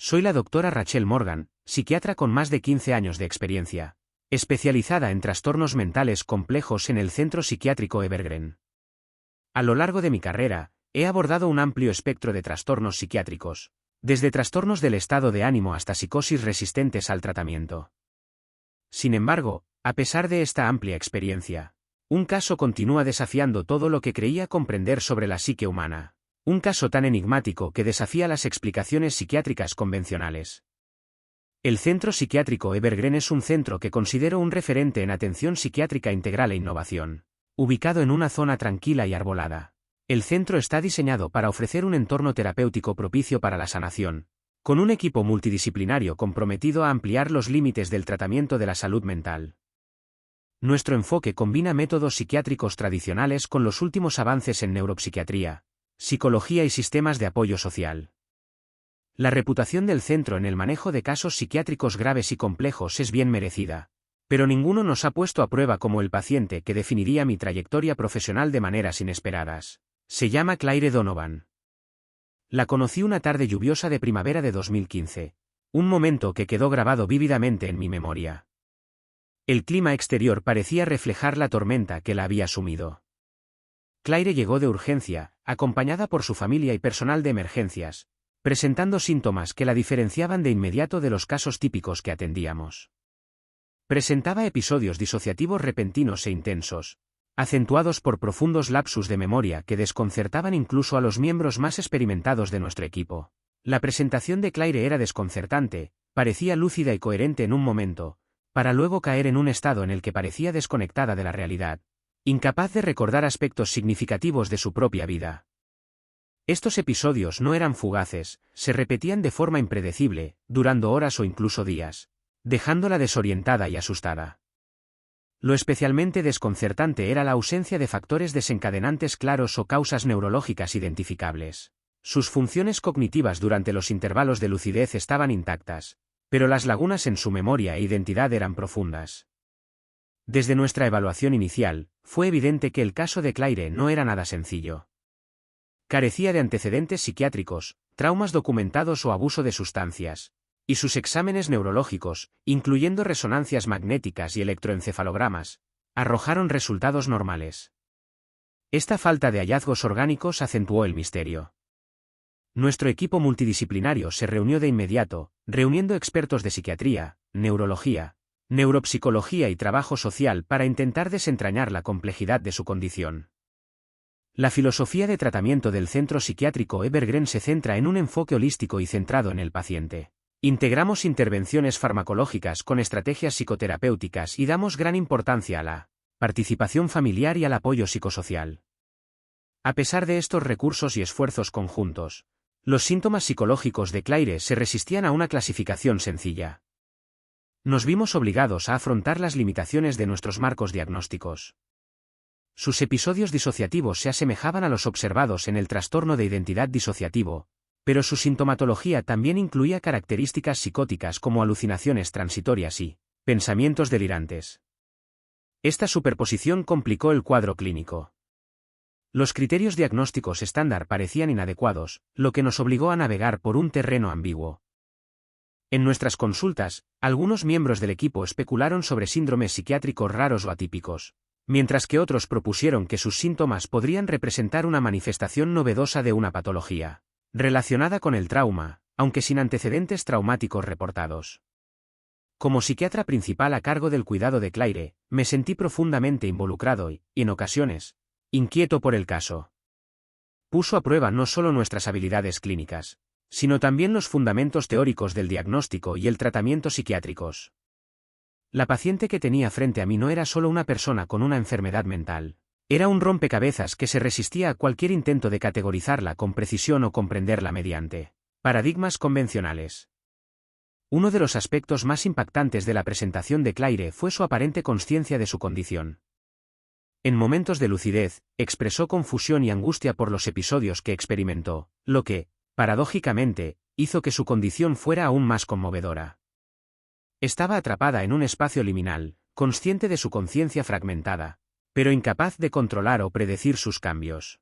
Soy la doctora Rachel Morgan, psiquiatra con más de 15 años de experiencia, especializada en trastornos mentales complejos en el Centro Psiquiátrico Evergreen. A lo largo de mi carrera, he abordado un amplio espectro de trastornos psiquiátricos, desde trastornos del estado de ánimo hasta psicosis resistentes al tratamiento. Sin embargo, a pesar de esta amplia experiencia, un caso continúa desafiando todo lo que creía comprender sobre la psique humana. Un caso tan enigmático que desafía las explicaciones psiquiátricas convencionales. El Centro Psiquiátrico Evergreen es un centro que considero un referente en atención psiquiátrica integral e innovación. Ubicado en una zona tranquila y arbolada, el centro está diseñado para ofrecer un entorno terapéutico propicio para la sanación, con un equipo multidisciplinario comprometido a ampliar los límites del tratamiento de la salud mental. Nuestro enfoque combina métodos psiquiátricos tradicionales con los últimos avances en neuropsiquiatría, psicología y sistemas de apoyo social. La reputación del centro en el manejo de casos psiquiátricos graves y complejos es bien merecida, pero ninguno nos ha puesto a prueba como el paciente que definiría mi trayectoria profesional de maneras inesperadas. Se llama Claire Donovan. La conocí una tarde lluviosa de primavera de 2015, un momento que quedó grabado vívidamente en mi memoria. El clima exterior parecía reflejar la tormenta que la había sumido. Claire llegó de urgencia, acompañada por su familia y personal de emergencias, presentando síntomas que la diferenciaban de inmediato de los casos típicos que atendíamos. Presentaba episodios disociativos repentinos e intensos, acentuados por profundos lapsus de memoria que desconcertaban incluso a los miembros más experimentados de nuestro equipo. La presentación de Claire era desconcertante, parecía lúcida y coherente en un momento, para luego caer en un estado en el que parecía desconectada de la realidad, incapaz de recordar aspectos significativos de su propia vida. Estos episodios no eran fugaces, se repetían de forma impredecible, durando horas o incluso días, dejándola desorientada y asustada. Lo especialmente desconcertante era la ausencia de factores desencadenantes claros o causas neurológicas identificables. Sus funciones cognitivas durante los intervalos de lucidez estaban intactas, pero las lagunas en su memoria e identidad eran profundas. Desde nuestra evaluación inicial, fue evidente que el caso de Claire no era nada sencillo. Carecía de antecedentes psiquiátricos, traumas documentados o abuso de sustancias, y sus exámenes neurológicos, incluyendo resonancias magnéticas y electroencefalogramas, arrojaron resultados normales. Esta falta de hallazgos orgánicos acentuó el misterio. Nuestro equipo multidisciplinario se reunió de inmediato, reuniendo expertos de psiquiatría, neurología, neuropsicología y trabajo social para intentar desentrañar la complejidad de su condición. La filosofía de tratamiento del Centro Psiquiátrico Evergreen se centra en un enfoque holístico y centrado en el paciente. Integramos intervenciones farmacológicas con estrategias psicoterapéuticas y damos gran importancia a la participación familiar y al apoyo psicosocial. A pesar de estos recursos y esfuerzos conjuntos, los síntomas psicológicos de Claire se resistían a una clasificación sencilla. Nos vimos obligados a afrontar las limitaciones de nuestros marcos diagnósticos. Sus episodios disociativos se asemejaban a los observados en el trastorno de identidad disociativo, pero su sintomatología también incluía características psicóticas como alucinaciones transitorias y pensamientos delirantes. Esta superposición complicó el cuadro clínico. Los criterios diagnósticos estándar parecían inadecuados, lo que nos obligó a navegar por un terreno ambiguo. En nuestras consultas, algunos miembros del equipo especularon sobre síndromes psiquiátricos raros o atípicos, mientras que otros propusieron que sus síntomas podrían representar una manifestación novedosa de una patología relacionada con el trauma, aunque sin antecedentes traumáticos reportados. Como psiquiatra principal a cargo del cuidado de Claire, me sentí profundamente involucrado y, en ocasiones, inquieto por el caso. Puso a prueba no solo nuestras habilidades clínicas, sino también los fundamentos teóricos del diagnóstico y el tratamiento psiquiátricos. La paciente que tenía frente a mí no era solo una persona con una enfermedad mental. Era un rompecabezas que se resistía a cualquier intento de categorizarla con precisión o comprenderla mediante paradigmas convencionales. Uno de los aspectos más impactantes de la presentación de Claire fue su aparente consciencia de su condición. En momentos de lucidez, expresó confusión y angustia por los episodios que experimentó, lo que, paradójicamente, hizo que su condición fuera aún más conmovedora. Estaba atrapada en un espacio liminal, consciente de su conciencia fragmentada, pero incapaz de controlar o predecir sus cambios.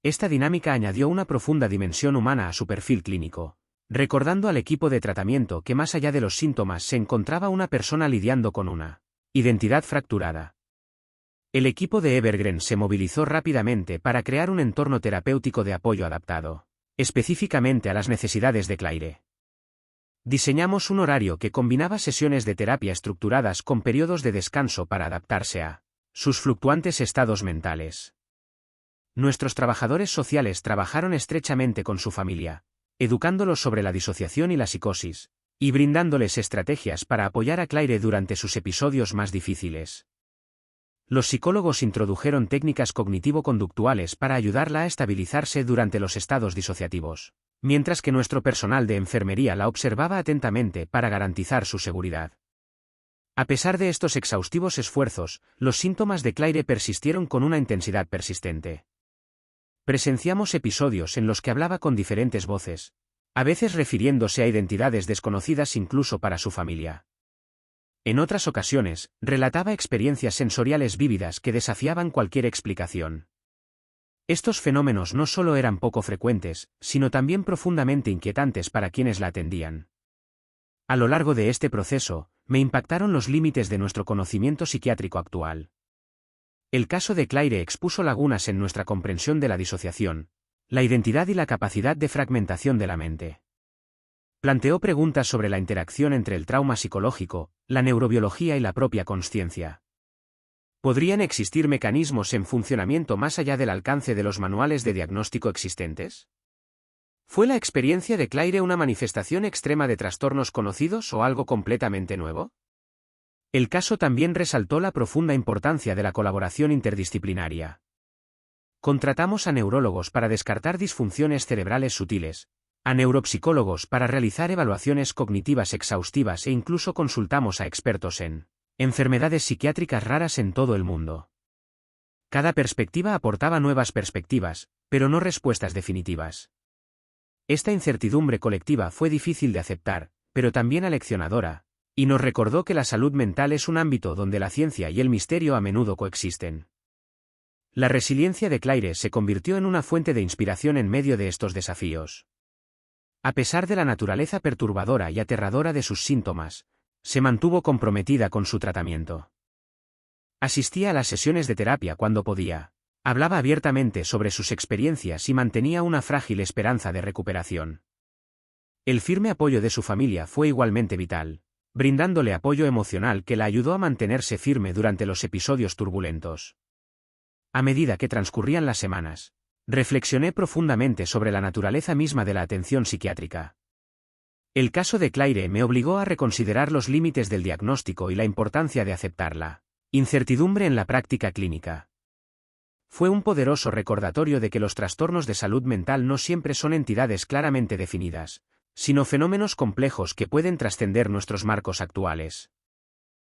Esta dinámica añadió una profunda dimensión humana a su perfil clínico. recordando al equipo de tratamiento que más allá de los síntomas se encontraba una persona lidiando con una identidad fracturada. El equipo de Evergreen se movilizó rápidamente para crear un entorno terapéutico de apoyo adaptado, específicamente a las necesidades de Claire. Diseñamos un horario que combinaba sesiones de terapia estructuradas con periodos de descanso para adaptarse a sus fluctuantes estados mentales. Nuestros trabajadores sociales trabajaron estrechamente con su familia, educándolos sobre la disociación y la psicosis, y brindándoles estrategias para apoyar a Claire durante sus episodios más difíciles. Los psicólogos introdujeron técnicas cognitivo-conductuales para ayudarla a estabilizarse durante los estados disociativos, mientras que nuestro personal de enfermería la observaba atentamente para garantizar su seguridad. A pesar de estos exhaustivos esfuerzos, los síntomas de Claire persistieron con una intensidad persistente. Presenciamos episodios en los que hablaba con diferentes voces, a veces refiriéndose a identidades desconocidas incluso para su familia. En otras ocasiones, relataba experiencias sensoriales vívidas que desafiaban cualquier explicación. Estos fenómenos no solo eran poco frecuentes, sino también profundamente inquietantes para quienes la atendían. A lo largo de este proceso, me impactaron los límites de nuestro conocimiento psiquiátrico actual. El caso de Claire expuso lagunas en nuestra comprensión de la disociación, la identidad y la capacidad de fragmentación de la mente. Planteó preguntas sobre la interacción entre el trauma psicológico, la neurobiología y la propia consciencia. ¿Podrían existir mecanismos en funcionamiento más allá del alcance de los manuales de diagnóstico existentes? ¿Fue la experiencia de Claire una manifestación extrema de trastornos conocidos o algo completamente nuevo? El caso también resaltó la profunda importancia de la colaboración interdisciplinaria. Contratamos a neurólogos para descartar disfunciones cerebrales sutiles, a neuropsicólogos para realizar evaluaciones cognitivas exhaustivas e incluso consultamos a expertos en enfermedades psiquiátricas raras en todo el mundo. Cada perspectiva aportaba nuevas perspectivas, pero no respuestas definitivas. Esta incertidumbre colectiva fue difícil de aceptar, pero también aleccionadora, y nos recordó que la salud mental es un ámbito donde la ciencia y el misterio a menudo coexisten. La resiliencia de Claire se convirtió en una fuente de inspiración en medio de estos desafíos. A pesar de la naturaleza perturbadora y aterradora de sus síntomas, se mantuvo comprometida con su tratamiento. Asistía a las sesiones de terapia cuando podía, hablaba abiertamente sobre sus experiencias y mantenía una frágil esperanza de recuperación. El firme apoyo de su familia fue igualmente vital, brindándole apoyo emocional que la ayudó a mantenerse firme durante los episodios turbulentos. A medida que transcurrían las semanas, reflexioné profundamente sobre la naturaleza misma de la atención psiquiátrica. El caso de Claire me obligó a reconsiderar los límites del diagnóstico y la importancia de aceptarla incertidumbre en la práctica clínica. Fue un poderoso recordatorio de que los trastornos de salud mental no siempre son entidades claramente definidas, sino fenómenos complejos que pueden trascender nuestros marcos actuales.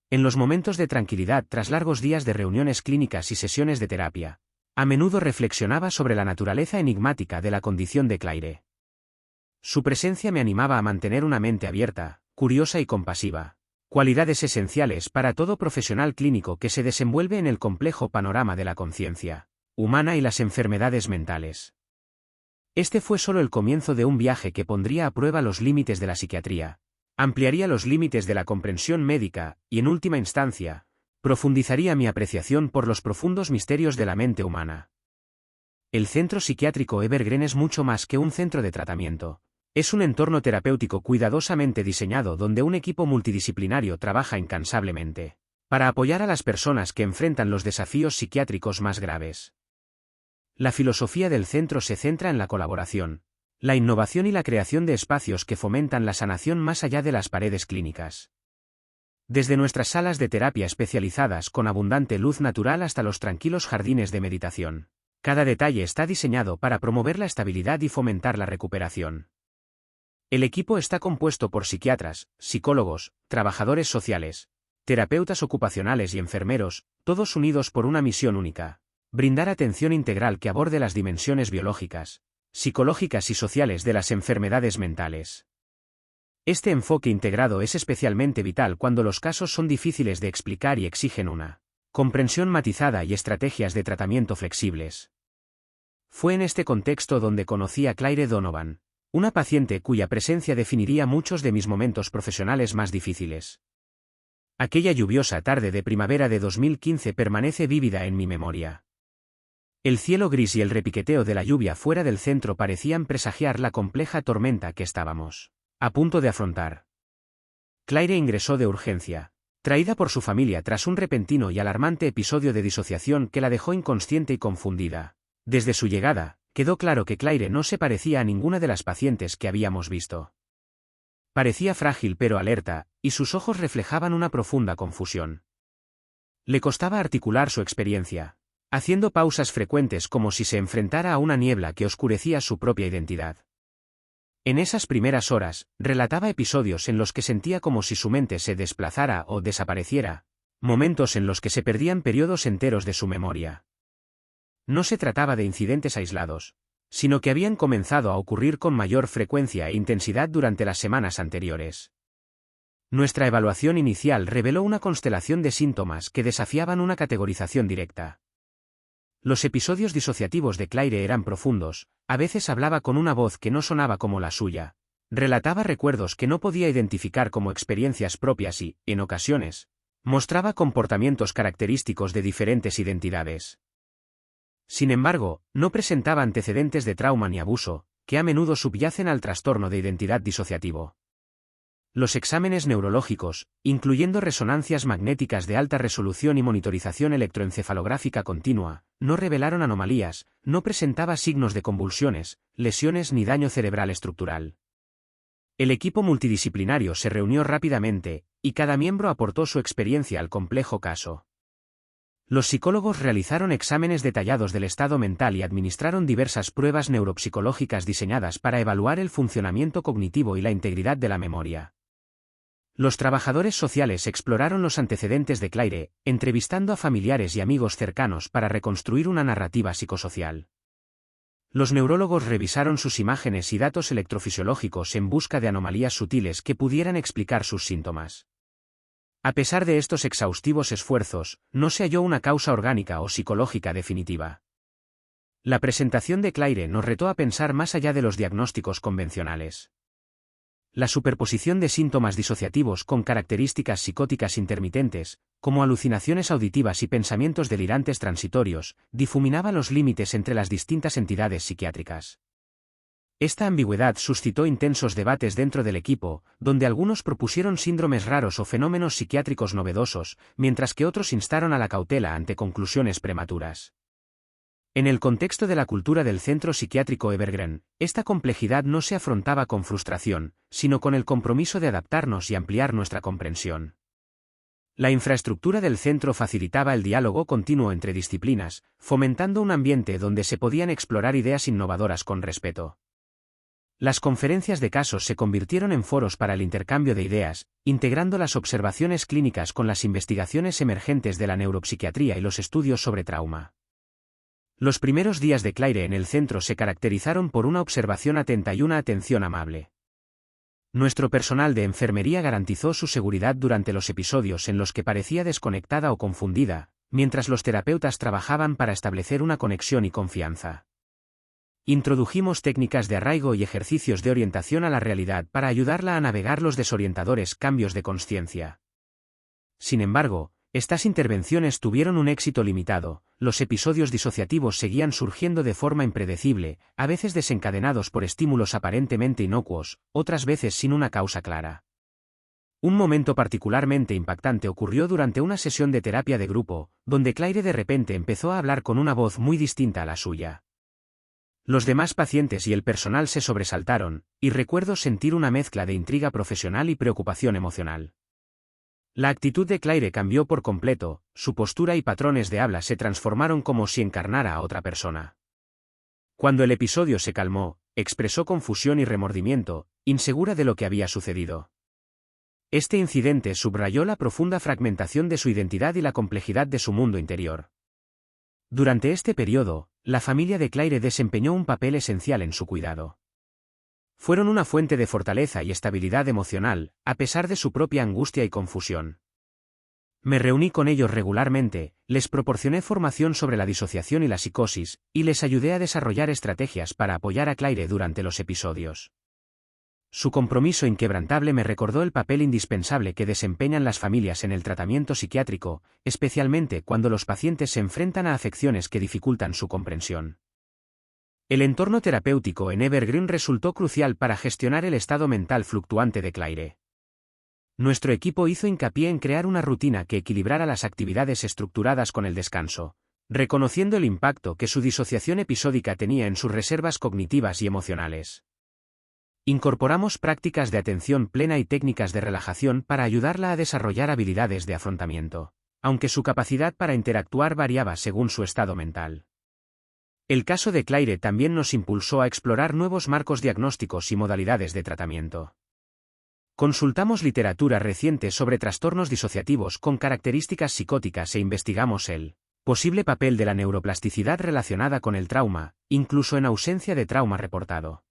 En los momentos de tranquilidad tras largos días de reuniones clínicas y sesiones de terapia, a menudo reflexionaba sobre la naturaleza enigmática de la condición de Claire. Su presencia me animaba a mantener una mente abierta, curiosa y compasiva, cualidades esenciales para todo profesional clínico que se desenvuelve en el complejo panorama de la conciencia humana y las enfermedades mentales. Este fue solo el comienzo de un viaje que pondría a prueba los límites de la psiquiatría, ampliaría los límites de la comprensión médica y, en última instancia, profundizaría mi apreciación por los profundos misterios de la mente humana. El Centro Psiquiátrico Evergreen es mucho más que un centro de tratamiento. Es un entorno terapéutico cuidadosamente diseñado donde un equipo multidisciplinario trabaja incansablemente para apoyar a las personas que enfrentan los desafíos psiquiátricos más graves. La filosofía del centro se centra en la colaboración, la innovación y la creación de espacios que fomentan la sanación más allá de las paredes clínicas. Desde nuestras salas de terapia especializadas con abundante luz natural hasta los tranquilos jardines de meditación, cada detalle está diseñado para promover la estabilidad y fomentar la recuperación. El equipo está compuesto por psiquiatras, psicólogos, trabajadores sociales, terapeutas ocupacionales y enfermeros, todos unidos por una misión única: brindar atención integral que aborde las dimensiones biológicas, psicológicas y sociales de las enfermedades mentales. Este enfoque integrado es especialmente vital cuando los casos son difíciles de explicar y exigen una comprensión matizada y estrategias de tratamiento flexibles. Fue en este contexto donde conocí a Claire Donovan, Una paciente cuya presencia definiría muchos de mis momentos profesionales más difíciles. Aquella lluviosa tarde de primavera de 2015 permanece vívida en mi memoria. El cielo gris y el repiqueteo de la lluvia fuera del centro parecían presagiar la compleja tormenta que estábamos a punto de afrontar. Claire ingresó de urgencia, traída por su familia tras un repentino y alarmante episodio de disociación que la dejó inconsciente y confundida. Desde su llegada, quedó claro que Claire no se parecía a ninguna de las pacientes que habíamos visto. Parecía frágil pero alerta, y sus ojos reflejaban una profunda confusión. Le costaba articular su experiencia, haciendo pausas frecuentes como si se enfrentara a una niebla que oscurecía su propia identidad. En esas primeras horas, relataba episodios en los que sentía como si su mente se desplazara o desapareciera, momentos en los que se perdían periodos enteros de su memoria. No se trataba de incidentes aislados, sino que habían comenzado a ocurrir con mayor frecuencia e intensidad durante las semanas anteriores. Nuestra evaluación inicial reveló una constelación de síntomas que desafiaban una categorización directa. Los episodios disociativos de Claire eran profundos, a veces hablaba con una voz que no sonaba como la suya, relataba recuerdos que no podía identificar como experiencias propias y, en ocasiones, mostraba comportamientos característicos de diferentes identidades. Sin embargo, no presentaba antecedentes de trauma ni abuso, que a menudo subyacen al trastorno de identidad disociativo. Los exámenes neurológicos, incluyendo resonancias magnéticas de alta resolución y monitorización electroencefalográfica continua, no revelaron anomalías, no presentaba signos de convulsiones, lesiones ni daño cerebral estructural. El equipo multidisciplinario se reunió rápidamente, y cada miembro aportó su experiencia al complejo caso. Los psicólogos realizaron exámenes detallados del estado mental y administraron diversas pruebas neuropsicológicas diseñadas para evaluar el funcionamiento cognitivo y la integridad de la memoria. Los trabajadores sociales exploraron los antecedentes de Claire, entrevistando a familiares y amigos cercanos para reconstruir una narrativa psicosocial. Los neurólogos revisaron sus imágenes y datos electrofisiológicos en busca de anomalías sutiles que pudieran explicar sus síntomas. A pesar de estos exhaustivos esfuerzos, no se halló una causa orgánica o psicológica definitiva. La presentación de Claire nos retó a pensar más allá de los diagnósticos convencionales. La superposición de síntomas disociativos con características psicóticas intermitentes, como alucinaciones auditivas y pensamientos delirantes transitorios, difuminaba los límites entre las distintas entidades psiquiátricas. Esta ambigüedad suscitó intensos debates dentro del equipo, donde algunos propusieron síndromes raros o fenómenos psiquiátricos novedosos, mientras que otros instaron a la cautela ante conclusiones prematuras. En el contexto de la cultura del centro psiquiátrico Evergreen, esta complejidad no se afrontaba con frustración, sino con el compromiso de adaptarnos y ampliar nuestra comprensión. La infraestructura del centro facilitaba el diálogo continuo entre disciplinas, fomentando un ambiente donde se podían explorar ideas innovadoras con respeto. Las conferencias de casos se convirtieron en foros para el intercambio de ideas, integrando las observaciones clínicas con las investigaciones emergentes de la neuropsiquiatría y los estudios sobre trauma. Los primeros días de Claire en el centro se caracterizaron por una observación atenta y una atención amable. Nuestro personal de enfermería garantizó su seguridad durante los episodios en los que parecía desconectada o confundida, mientras los terapeutas trabajaban para establecer una conexión y confianza. Introdujimos técnicas de arraigo y ejercicios de orientación a la realidad para ayudarla a navegar los desorientadores cambios de consciencia. Sin embargo, estas intervenciones tuvieron un éxito limitado, los episodios disociativos seguían surgiendo de forma impredecible, a veces desencadenados por estímulos aparentemente inocuos, otras veces sin una causa clara. Un momento particularmente impactante ocurrió durante una sesión de terapia de grupo, donde Claire de repente empezó a hablar con una voz muy distinta a la suya. Los demás pacientes y el personal se sobresaltaron, y recuerdo sentir una mezcla de intriga profesional y preocupación emocional. La actitud de Claire cambió por completo, su postura y patrones de habla se transformaron como si encarnara a otra persona. Cuando el episodio se calmó, expresó confusión y remordimiento, insegura de lo que había sucedido. Este incidente subrayó la profunda fragmentación de su identidad y la complejidad de su mundo interior. Durante este periodo, la familia de Claire desempeñó un papel esencial en su cuidado. Fueron una fuente de fortaleza y estabilidad emocional, a pesar de su propia angustia y confusión. Me reuní con ellos regularmente, les proporcioné formación sobre la disociación y la psicosis, y les ayudé a desarrollar estrategias para apoyar a Claire durante los episodios. Su compromiso inquebrantable me recordó el papel indispensable que desempeñan las familias en el tratamiento psiquiátrico, especialmente cuando los pacientes se enfrentan a afecciones que dificultan su comprensión. El entorno terapéutico en Evergreen resultó crucial para gestionar el estado mental fluctuante de Claire. Nuestro equipo hizo hincapié en crear una rutina que equilibrara las actividades estructuradas con el descanso, reconociendo el impacto que su disociación episódica tenía en sus reservas cognitivas y emocionales. Incorporamos prácticas de atención plena y técnicas de relajación para ayudarla a desarrollar habilidades de afrontamiento, aunque su capacidad para interactuar variaba según su estado mental. El caso de Claire también nos impulsó a explorar nuevos marcos diagnósticos y modalidades de tratamiento. Consultamos literatura reciente sobre trastornos disociativos con características psicóticas e investigamos el posible papel de la neuroplasticidad relacionada con el trauma, incluso en ausencia de trauma reportado.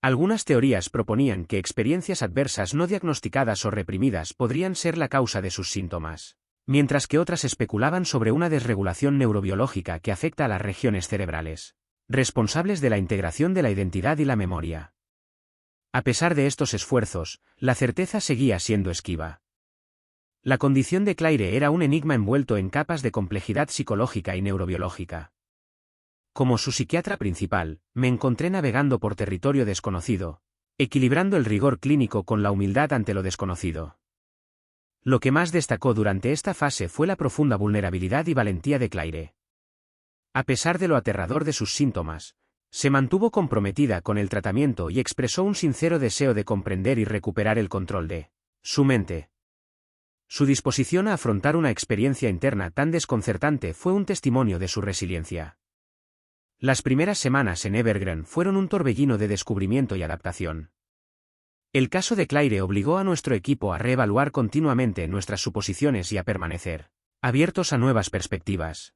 Algunas teorías proponían que experiencias adversas no diagnosticadas o reprimidas podrían ser la causa de sus síntomas, mientras que otras especulaban sobre una desregulación neurobiológica que afecta a las regiones cerebrales, responsables de la integración de la identidad y la memoria. A pesar de estos esfuerzos, la certeza seguía siendo esquiva. La condición de Claire era un enigma envuelto en capas de complejidad psicológica y neurobiológica. Como su psiquiatra principal, me encontré navegando por territorio desconocido, equilibrando el rigor clínico con la humildad ante lo desconocido. Lo que más destacó durante esta fase fue la profunda vulnerabilidad y valentía de Claire. A pesar de lo aterrador de sus síntomas, se mantuvo comprometida con el tratamiento y expresó un sincero deseo de comprender y recuperar el control de su mente. Su disposición a afrontar una experiencia interna tan desconcertante fue un testimonio de su resiliencia. Las primeras semanas en Evergreen fueron un torbellino de descubrimiento y adaptación. El caso de Claire obligó a nuestro equipo a reevaluar continuamente nuestras suposiciones y a permanecer abiertos a nuevas perspectivas.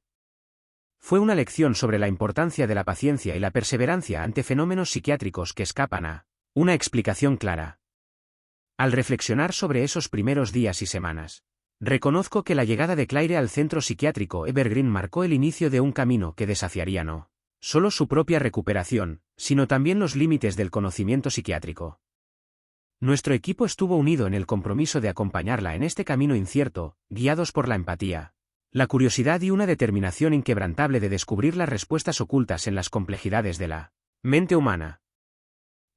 Fue una lección sobre la importancia de la paciencia y la perseverancia ante fenómenos psiquiátricos que escapan a una explicación clara. Al reflexionar sobre esos primeros días y semanas, reconozco que la llegada de Claire al centro psiquiátrico Evergreen marcó el inicio de un camino que desafiaría no solo su propia recuperación, sino también los límites del conocimiento psiquiátrico. Nuestro equipo estuvo unido en el compromiso de acompañarla en este camino incierto, guiados por la empatía, la curiosidad y una determinación inquebrantable de descubrir las respuestas ocultas en las complejidades de la mente humana.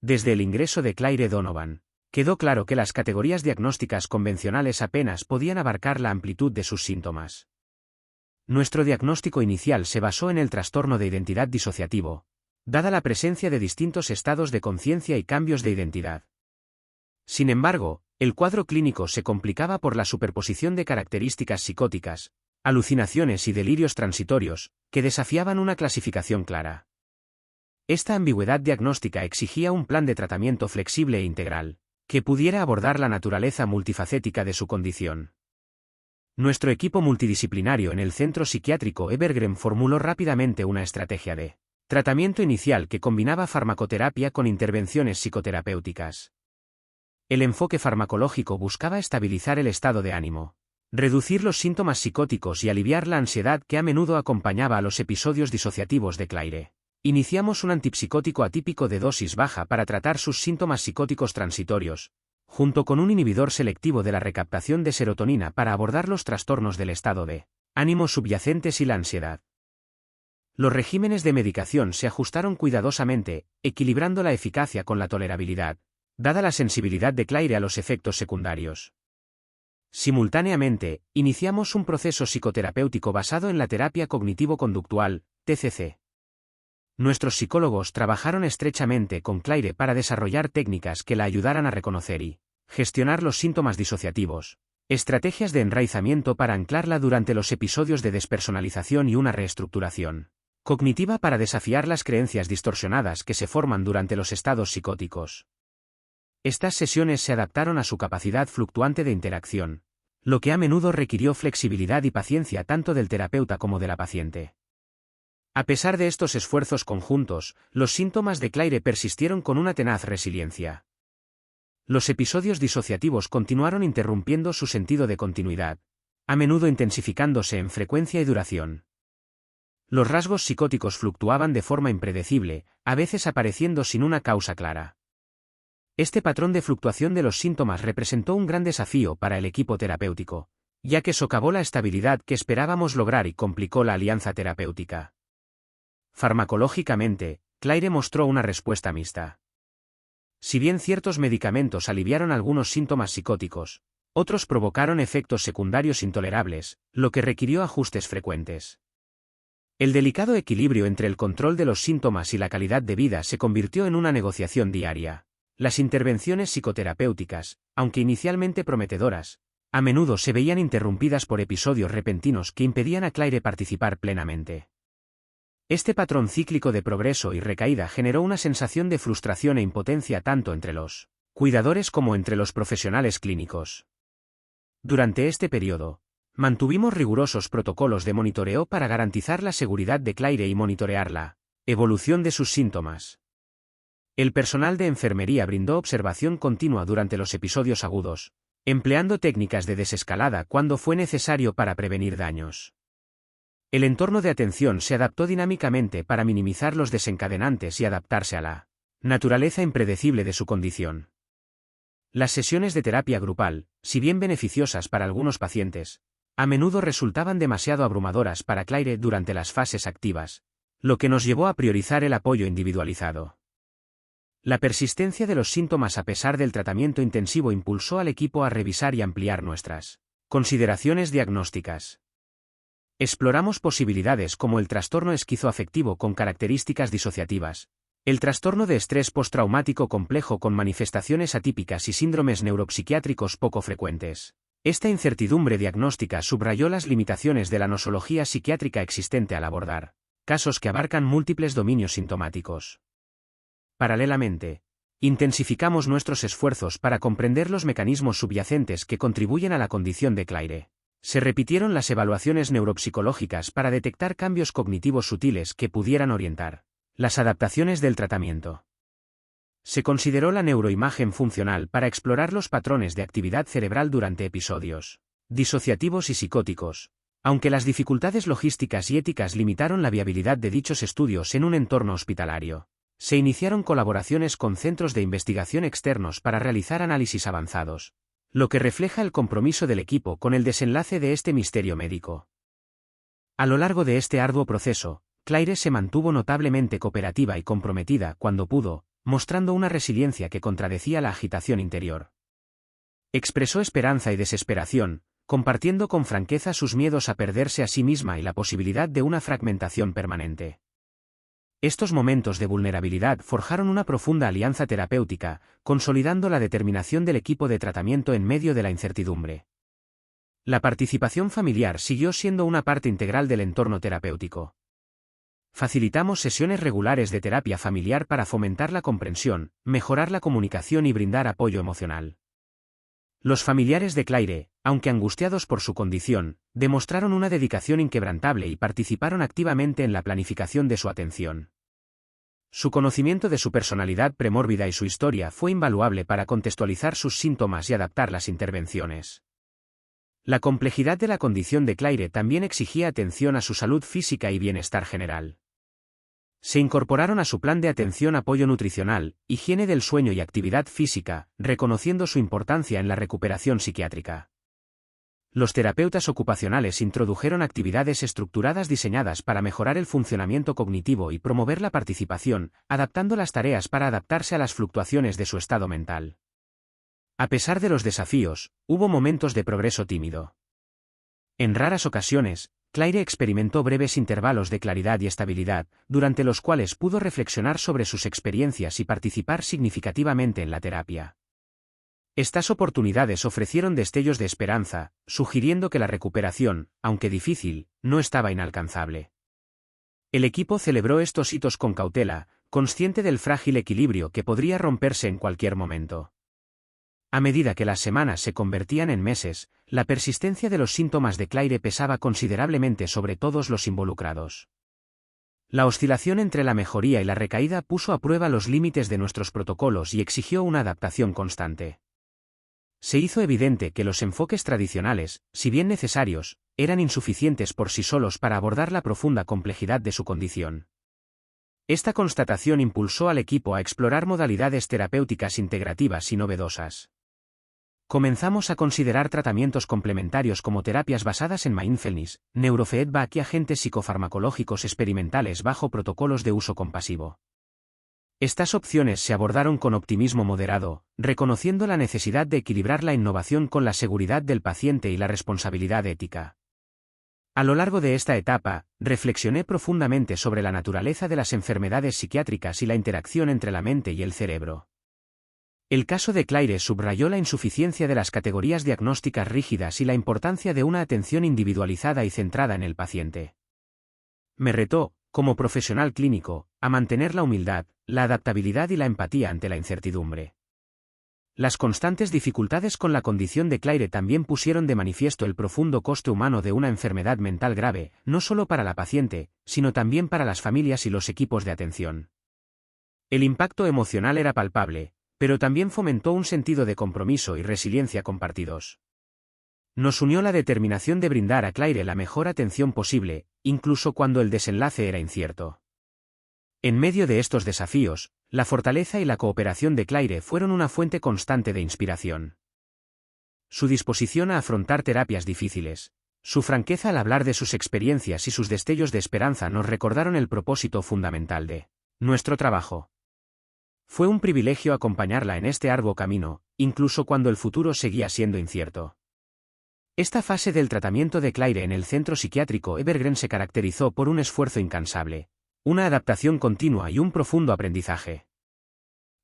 Desde el ingreso de Claire Donovan, quedó claro que las categorías diagnósticas convencionales apenas podían abarcar la amplitud de sus síntomas. Nuestro diagnóstico inicial se basó en el trastorno de identidad disociativo, dada la presencia de distintos estados de conciencia y cambios de identidad. Sin embargo, el cuadro clínico se complicaba por la superposición de características psicóticas, alucinaciones y delirios transitorios, que desafiaban una clasificación clara. Esta ambigüedad diagnóstica exigía un plan de tratamiento flexible e integral, que pudiera abordar la naturaleza multifacética de su condición. Nuestro equipo multidisciplinario en el centro psiquiátrico Evergreen formuló rápidamente una estrategia de tratamiento inicial que combinaba farmacoterapia con intervenciones psicoterapéuticas. El enfoque farmacológico buscaba estabilizar el estado de ánimo, reducir los síntomas psicóticos y aliviar la ansiedad que a menudo acompañaba a los episodios disociativos de Claire. Iniciamos un antipsicótico atípico de dosis baja para tratar sus síntomas psicóticos transitorios, junto con un inhibidor selectivo de la recaptación de serotonina para abordar los trastornos del estado de ánimo subyacentes y la ansiedad. Los regímenes de medicación se ajustaron cuidadosamente, equilibrando la eficacia con la tolerabilidad, dada la sensibilidad de Claire a los efectos secundarios. Simultáneamente, iniciamos un proceso psicoterapéutico basado en la terapia cognitivo-conductual, TCC. Nuestros psicólogos trabajaron estrechamente con Claire para desarrollar técnicas que la ayudaran a reconocer y gestionar los síntomas disociativos, estrategias de enraizamiento para anclarla durante los episodios de despersonalización y una reestructuración cognitiva para desafiar las creencias distorsionadas que se forman durante los estados psicóticos. Estas sesiones se adaptaron a su capacidad fluctuante de interacción, lo que a menudo requirió flexibilidad y paciencia tanto del terapeuta como de la paciente. A pesar de estos esfuerzos conjuntos, los síntomas de Claire persistieron con una tenaz resiliencia. Los episodios disociativos continuaron interrumpiendo su sentido de continuidad, a menudo intensificándose en frecuencia y duración. Los rasgos psicóticos fluctuaban de forma impredecible, a veces apareciendo sin una causa clara. Este patrón de fluctuación de los síntomas representó un gran desafío para el equipo terapéutico, ya que socavó la estabilidad que esperábamos lograr y complicó la alianza terapéutica. Farmacológicamente, Claire mostró una respuesta mixta. Si bien ciertos medicamentos aliviaron algunos síntomas psicóticos, otros provocaron efectos secundarios intolerables, lo que requirió ajustes frecuentes. El delicado equilibrio entre el control de los síntomas y la calidad de vida se convirtió en una negociación diaria. Las intervenciones psicoterapéuticas, aunque inicialmente prometedoras, a menudo se veían interrumpidas por episodios repentinos que impedían a Claire participar plenamente. Este patrón cíclico de progreso y recaída generó una sensación de frustración e impotencia tanto entre los cuidadores como entre los profesionales clínicos. Durante este periodo, mantuvimos rigurosos protocolos de monitoreo para garantizar la seguridad de Claire y monitorear la evolución de sus síntomas. El personal de enfermería brindó observación continua durante los episodios agudos, empleando técnicas de desescalada cuando fue necesario para prevenir daños. El entorno de atención se adaptó dinámicamente para minimizar los desencadenantes y adaptarse a la naturaleza impredecible de su condición. Las sesiones de terapia grupal, si bien beneficiosas para algunos pacientes, a menudo resultaban demasiado abrumadoras para Claire durante las fases activas, lo que nos llevó a priorizar el apoyo individualizado. La persistencia de los síntomas a pesar del tratamiento intensivo impulsó al equipo a revisar y ampliar nuestras consideraciones diagnósticas. Exploramos posibilidades como el trastorno esquizoafectivo con características disociativas, el trastorno de estrés postraumático complejo con manifestaciones atípicas y síndromes neuropsiquiátricos poco frecuentes. Esta incertidumbre diagnóstica subrayó las limitaciones de la nosología psiquiátrica existente al abordar casos que abarcan múltiples dominios sintomáticos. Paralelamente, intensificamos nuestros esfuerzos para comprender los mecanismos subyacentes que contribuyen a la condición de Claire. Se repitieron las evaluaciones neuropsicológicas para detectar cambios cognitivos sutiles que pudieran orientar las adaptaciones del tratamiento. Se consideró la neuroimagen funcional para explorar los patrones de actividad cerebral durante episodios disociativos y psicóticos, aunque las dificultades logísticas y éticas limitaron la viabilidad de dichos estudios en un entorno hospitalario. Se iniciaron colaboraciones con centros de investigación externos para realizar análisis avanzados, lo que refleja el compromiso del equipo con el desenlace de este misterio médico. A lo largo de este arduo proceso, Claire se mantuvo notablemente cooperativa y comprometida cuando pudo, mostrando una resiliencia que contradecía la agitación interior. Expresó esperanza y desesperación, compartiendo con franqueza sus miedos a perderse a sí misma y la posibilidad de una fragmentación permanente. Estos momentos de vulnerabilidad forjaron una profunda alianza terapéutica, consolidando la determinación del equipo de tratamiento en medio de la incertidumbre. La participación familiar siguió siendo una parte integral del entorno terapéutico. Facilitamos sesiones regulares de terapia familiar para fomentar la comprensión, mejorar la comunicación y brindar apoyo emocional. Los familiares de Claire, aunque angustiados por su condición, demostraron una dedicación inquebrantable y participaron activamente en la planificación de su atención. Su conocimiento de su personalidad premórbida y su historia fue invaluable para contextualizar sus síntomas y adaptar las intervenciones. La complejidad de la condición de Claire también exigía atención a su salud física y bienestar general. Se incorporaron a su plan de atención apoyo nutricional, higiene del sueño y actividad física, reconociendo su importancia en la recuperación psiquiátrica. Los terapeutas ocupacionales introdujeron actividades estructuradas diseñadas para mejorar el funcionamiento cognitivo y promover la participación, adaptando las tareas para adaptarse a las fluctuaciones de su estado mental. A pesar de los desafíos, hubo momentos de progreso tímido. En raras ocasiones, Claire experimentó breves intervalos de claridad y estabilidad, durante los cuales pudo reflexionar sobre sus experiencias y participar significativamente en la terapia. Estas oportunidades ofrecieron destellos de esperanza, sugiriendo que la recuperación, aunque difícil, no estaba inalcanzable. El equipo celebró estos hitos con cautela, consciente del frágil equilibrio que podría romperse en cualquier momento. A medida que las semanas se convertían en meses, la persistencia de los síntomas de Claire pesaba considerablemente sobre todos los involucrados. La oscilación entre la mejoría y la recaída puso a prueba los límites de nuestros protocolos y exigió una adaptación constante. Se hizo evidente que los enfoques tradicionales, si bien necesarios, eran insuficientes por sí solos para abordar la profunda complejidad de su condición. Esta constatación impulsó al equipo a explorar modalidades terapéuticas integrativas y novedosas. Comenzamos a considerar tratamientos complementarios como terapias basadas en mindfulness, neurofeedback y agentes psicofarmacológicos experimentales bajo protocolos de uso compasivo. Estas opciones se abordaron con optimismo moderado, reconociendo la necesidad de equilibrar la innovación con la seguridad del paciente y la responsabilidad ética. A lo largo de esta etapa, reflexioné profundamente sobre la naturaleza de las enfermedades psiquiátricas y la interacción entre la mente y el cerebro. El caso de Claire subrayó la insuficiencia de las categorías diagnósticas rígidas y la importancia de una atención individualizada y centrada en el paciente. Me retó, como profesional clínico, a mantener la humildad, la adaptabilidad y la empatía ante la incertidumbre. Las constantes dificultades con la condición de Claire también pusieron de manifiesto el profundo coste humano de una enfermedad mental grave, no solo para la paciente, sino también para las familias y los equipos de atención. El impacto emocional era palpable, pero también fomentó un sentido de compromiso y resiliencia compartidos. Nos unió la determinación de brindar a Claire la mejor atención posible, incluso cuando el desenlace era incierto. En medio de estos desafíos, la fortaleza y la cooperación de Claire fueron una fuente constante de inspiración. Su disposición a afrontar terapias difíciles, su franqueza al hablar de sus experiencias y sus destellos de esperanza nos recordaron el propósito fundamental de nuestro trabajo. Fue un privilegio acompañarla en este arduo camino, incluso cuando el futuro seguía siendo incierto. Esta fase del tratamiento de Claire en el centro psiquiátrico Evergreen se caracterizó por un esfuerzo incansable, una adaptación continua y un profundo aprendizaje.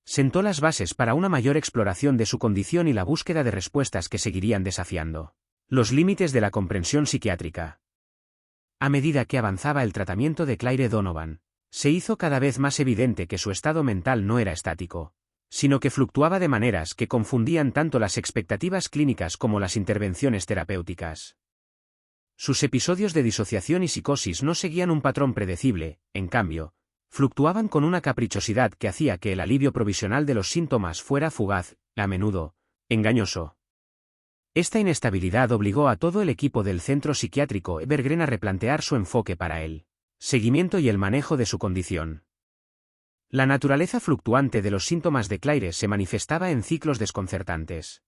Sentó las bases para una mayor exploración de su condición y la búsqueda de respuestas que seguirían desafiando los límites de la comprensión psiquiátrica. A medida que avanzaba el tratamiento de Claire Donovan, se hizo cada vez más evidente que su estado mental no era estático, sino que fluctuaba de maneras que confundían tanto las expectativas clínicas como las intervenciones terapéuticas. Sus episodios de disociación y psicosis no seguían un patrón predecible, en cambio, fluctuaban con una caprichosidad que hacía que el alivio provisional de los síntomas fuera fugaz, a menudo, engañoso. Esta inestabilidad obligó a todo el equipo del centro psiquiátrico Evergreen a replantear su enfoque para el seguimiento y el manejo de su condición. La naturaleza fluctuante de los síntomas de Claire se manifestaba en ciclos desconcertantes.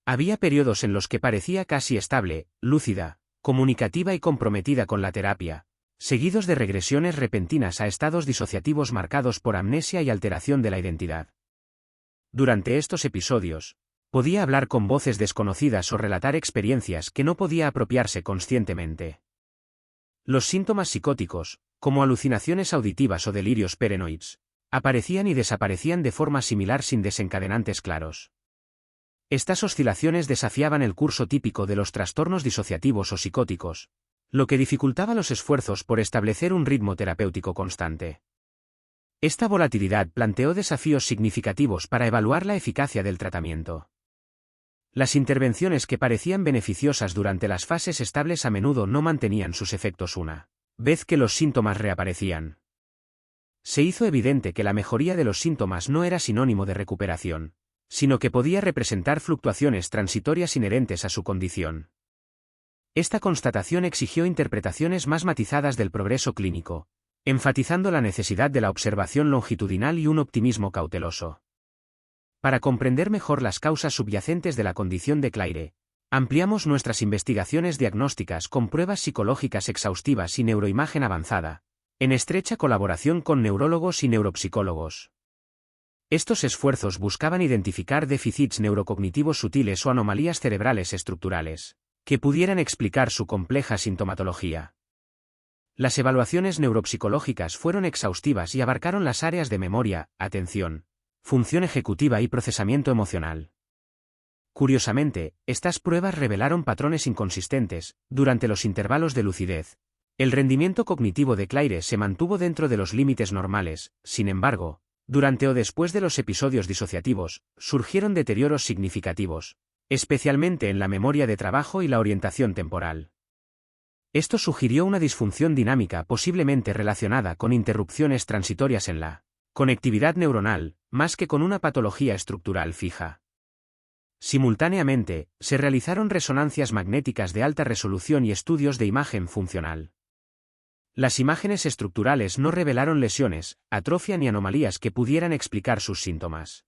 Había periodos en los que parecía casi estable, lúcida, comunicativa y comprometida con la terapia, seguidos de regresiones repentinas a estados disociativos marcados por amnesia y alteración de la identidad. Durante estos episodios, podía hablar con voces desconocidas o relatar experiencias que no podía apropiarse conscientemente. Los síntomas psicóticos, como alucinaciones auditivas o delirios paranoides, aparecían y desaparecían de forma similar sin desencadenantes claros. Estas oscilaciones desafiaban el curso típico de los trastornos disociativos o psicóticos, lo que dificultaba los esfuerzos por establecer un ritmo terapéutico constante. Esta volatilidad planteó desafíos significativos para evaluar la eficacia del tratamiento. Las intervenciones que parecían beneficiosas durante las fases estables a menudo no mantenían sus efectos una vez que los síntomas reaparecían. Se hizo evidente que la mejoría de los síntomas no era sinónimo de recuperación, sino que podía representar fluctuaciones transitorias inherentes a su condición. Esta constatación exigió interpretaciones más matizadas del progreso clínico, enfatizando la necesidad de la observación longitudinal y un optimismo cauteloso. Para comprender mejor las causas subyacentes de la condición de Claire, ampliamos nuestras investigaciones diagnósticas con pruebas psicológicas exhaustivas y neuroimagen avanzada, en estrecha colaboración con neurólogos y neuropsicólogos. Estos esfuerzos buscaban identificar déficits neurocognitivos sutiles o anomalías cerebrales estructurales, que pudieran explicar su compleja sintomatología. Las evaluaciones neuropsicológicas fueron exhaustivas y abarcaron las áreas de memoria, atención, función ejecutiva y procesamiento emocional. Curiosamente, estas pruebas revelaron patrones inconsistentes. Durante los intervalos de lucidez, el rendimiento cognitivo de Claire se mantuvo dentro de los límites normales. Sin embargo, durante o después de los episodios disociativos, surgieron deterioros significativos, especialmente en la memoria de trabajo y la orientación temporal. Esto sugirió una disfunción dinámica posiblemente relacionada con interrupciones transitorias en la conectividad neuronal, más que con una patología estructural fija. Simultáneamente, se realizaron resonancias magnéticas de alta resolución y estudios de imagen funcional. Las imágenes estructurales no revelaron lesiones, atrofia ni anomalías que pudieran explicar sus síntomas.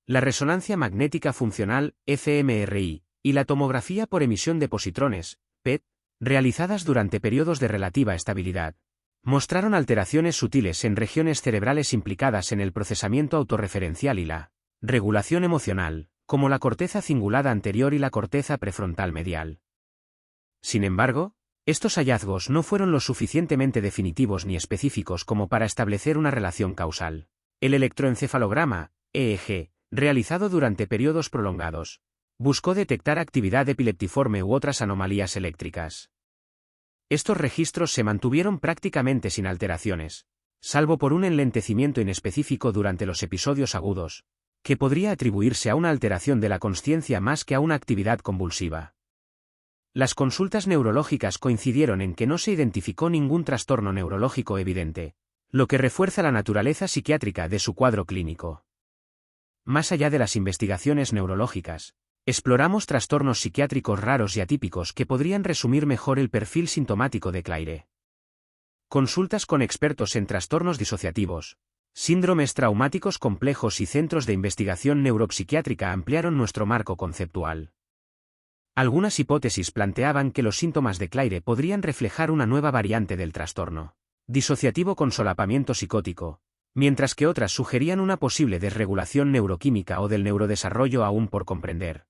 La resonancia magnética funcional, fMRI, y la tomografía por emisión de positrones, PET, realizadas durante periodos de relativa estabilidad, mostraron alteraciones sutiles en regiones cerebrales implicadas en el procesamiento autorreferencial y la regulación emocional, como la corteza cingulada anterior y la corteza prefrontal medial. Sin embargo, estos hallazgos no fueron lo suficientemente definitivos ni específicos como para establecer una relación causal. El electroencefalograma, EEG, realizado durante periodos prolongados, buscó detectar actividad epileptiforme u otras anomalías eléctricas. Estos registros se mantuvieron prácticamente sin alteraciones, salvo por un enlentecimiento inespecífico durante los episodios agudos, que podría atribuirse a una alteración de la consciencia más que a una actividad convulsiva. Las consultas neurológicas coincidieron en que no se identificó ningún trastorno neurológico evidente, lo que refuerza la naturaleza psiquiátrica de su cuadro clínico. Más allá de las investigaciones neurológicas, exploramos trastornos psiquiátricos raros y atípicos que podrían resumir mejor el perfil sintomático de Claire. Consultas con expertos en trastornos disociativos, síndromes traumáticos complejos y centros de investigación neuropsiquiátrica ampliaron nuestro marco conceptual. Algunas hipótesis planteaban que los síntomas de Claire podrían reflejar una nueva variante del trastorno disociativo con solapamiento psicótico, mientras que otras sugerían una posible desregulación neuroquímica o del neurodesarrollo aún por comprender.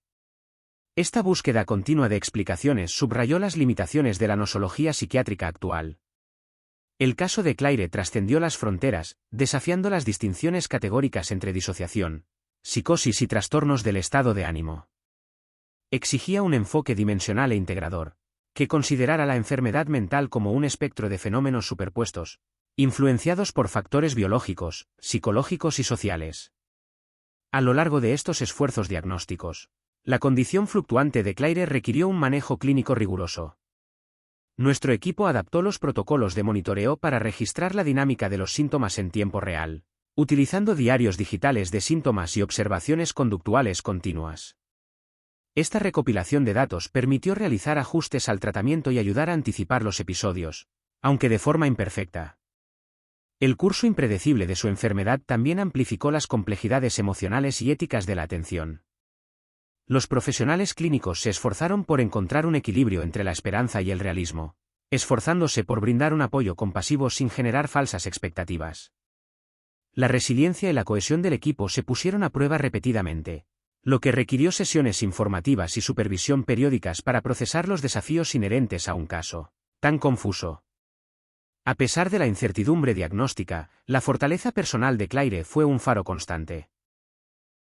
Esta búsqueda continua de explicaciones subrayó las limitaciones de la nosología psiquiátrica actual. El caso de Claire trascendió las fronteras, desafiando las distinciones categóricas entre disociación, psicosis y trastornos del estado de ánimo. Exigía un enfoque dimensional e integrador, que considerara la enfermedad mental como un espectro de fenómenos superpuestos, influenciados por factores biológicos, psicológicos y sociales. A lo largo de estos esfuerzos diagnósticos, la condición fluctuante de Claire requirió un manejo clínico riguroso. Nuestro equipo adaptó los protocolos de monitoreo para registrar la dinámica de los síntomas en tiempo real, utilizando diarios digitales de síntomas y observaciones conductuales continuas. Esta recopilación de datos permitió realizar ajustes al tratamiento y ayudar a anticipar los episodios, aunque de forma imperfecta. El curso impredecible de su enfermedad también amplificó las complejidades emocionales y éticas de la atención. Los profesionales clínicos se esforzaron por encontrar un equilibrio entre la esperanza y el realismo, esforzándose por brindar un apoyo compasivo sin generar falsas expectativas. La resiliencia y la cohesión del equipo se pusieron a prueba repetidamente, lo que requirió sesiones informativas y supervisión periódicas para procesar los desafíos inherentes a un caso tan confuso. A pesar de la incertidumbre diagnóstica, la fortaleza personal de Claire fue un faro constante.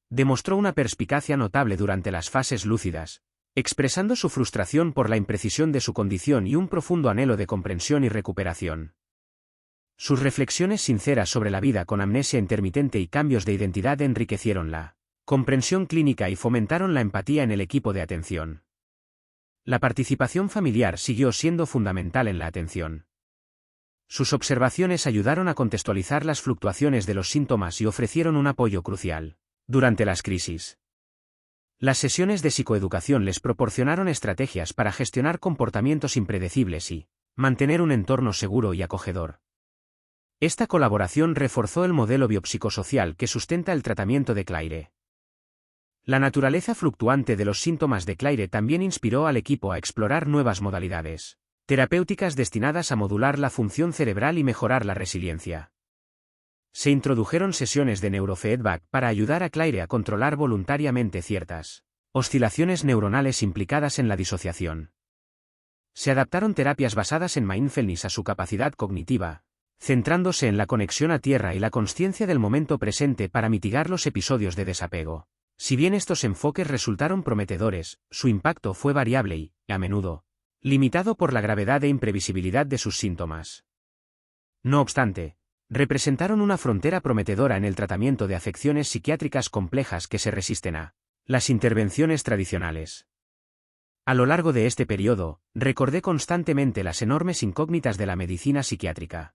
Demostró una perspicacia notable durante las fases lúcidas, expresando su frustración por la imprecisión de su condición y un profundo anhelo de comprensión y recuperación. Sus reflexiones sinceras sobre la vida con amnesia intermitente y cambios de identidad enriquecieron la comprensión clínica y fomentaron la empatía en el equipo de atención. La participación familiar siguió siendo fundamental en la atención. Sus observaciones ayudaron a contextualizar las fluctuaciones de los síntomas y ofrecieron un apoyo crucial durante las crisis. Las sesiones de psicoeducación les proporcionaron estrategias para gestionar comportamientos impredecibles y mantener un entorno seguro y acogedor. Esta colaboración reforzó el modelo biopsicosocial que sustenta el tratamiento de Claire. La naturaleza fluctuante de los síntomas de Claire también inspiró al equipo a explorar nuevas modalidades terapéuticas destinadas a modular la función cerebral y mejorar la resiliencia. Se introdujeron sesiones de neurofeedback para ayudar a Claire a controlar voluntariamente ciertas oscilaciones neuronales implicadas en la disociación. Se adaptaron terapias basadas en mindfulness a su capacidad cognitiva, centrándose en la conexión a tierra y la consciencia del momento presente para mitigar los episodios de desapego. Si bien estos enfoques resultaron prometedores, su impacto fue variable y, a menudo, limitado por la gravedad e imprevisibilidad de sus síntomas. No obstante, representaron una frontera prometedora en el tratamiento de afecciones psiquiátricas complejas que se resisten a las intervenciones tradicionales. A lo largo de este periodo, recordé constantemente las enormes incógnitas de la medicina psiquiátrica.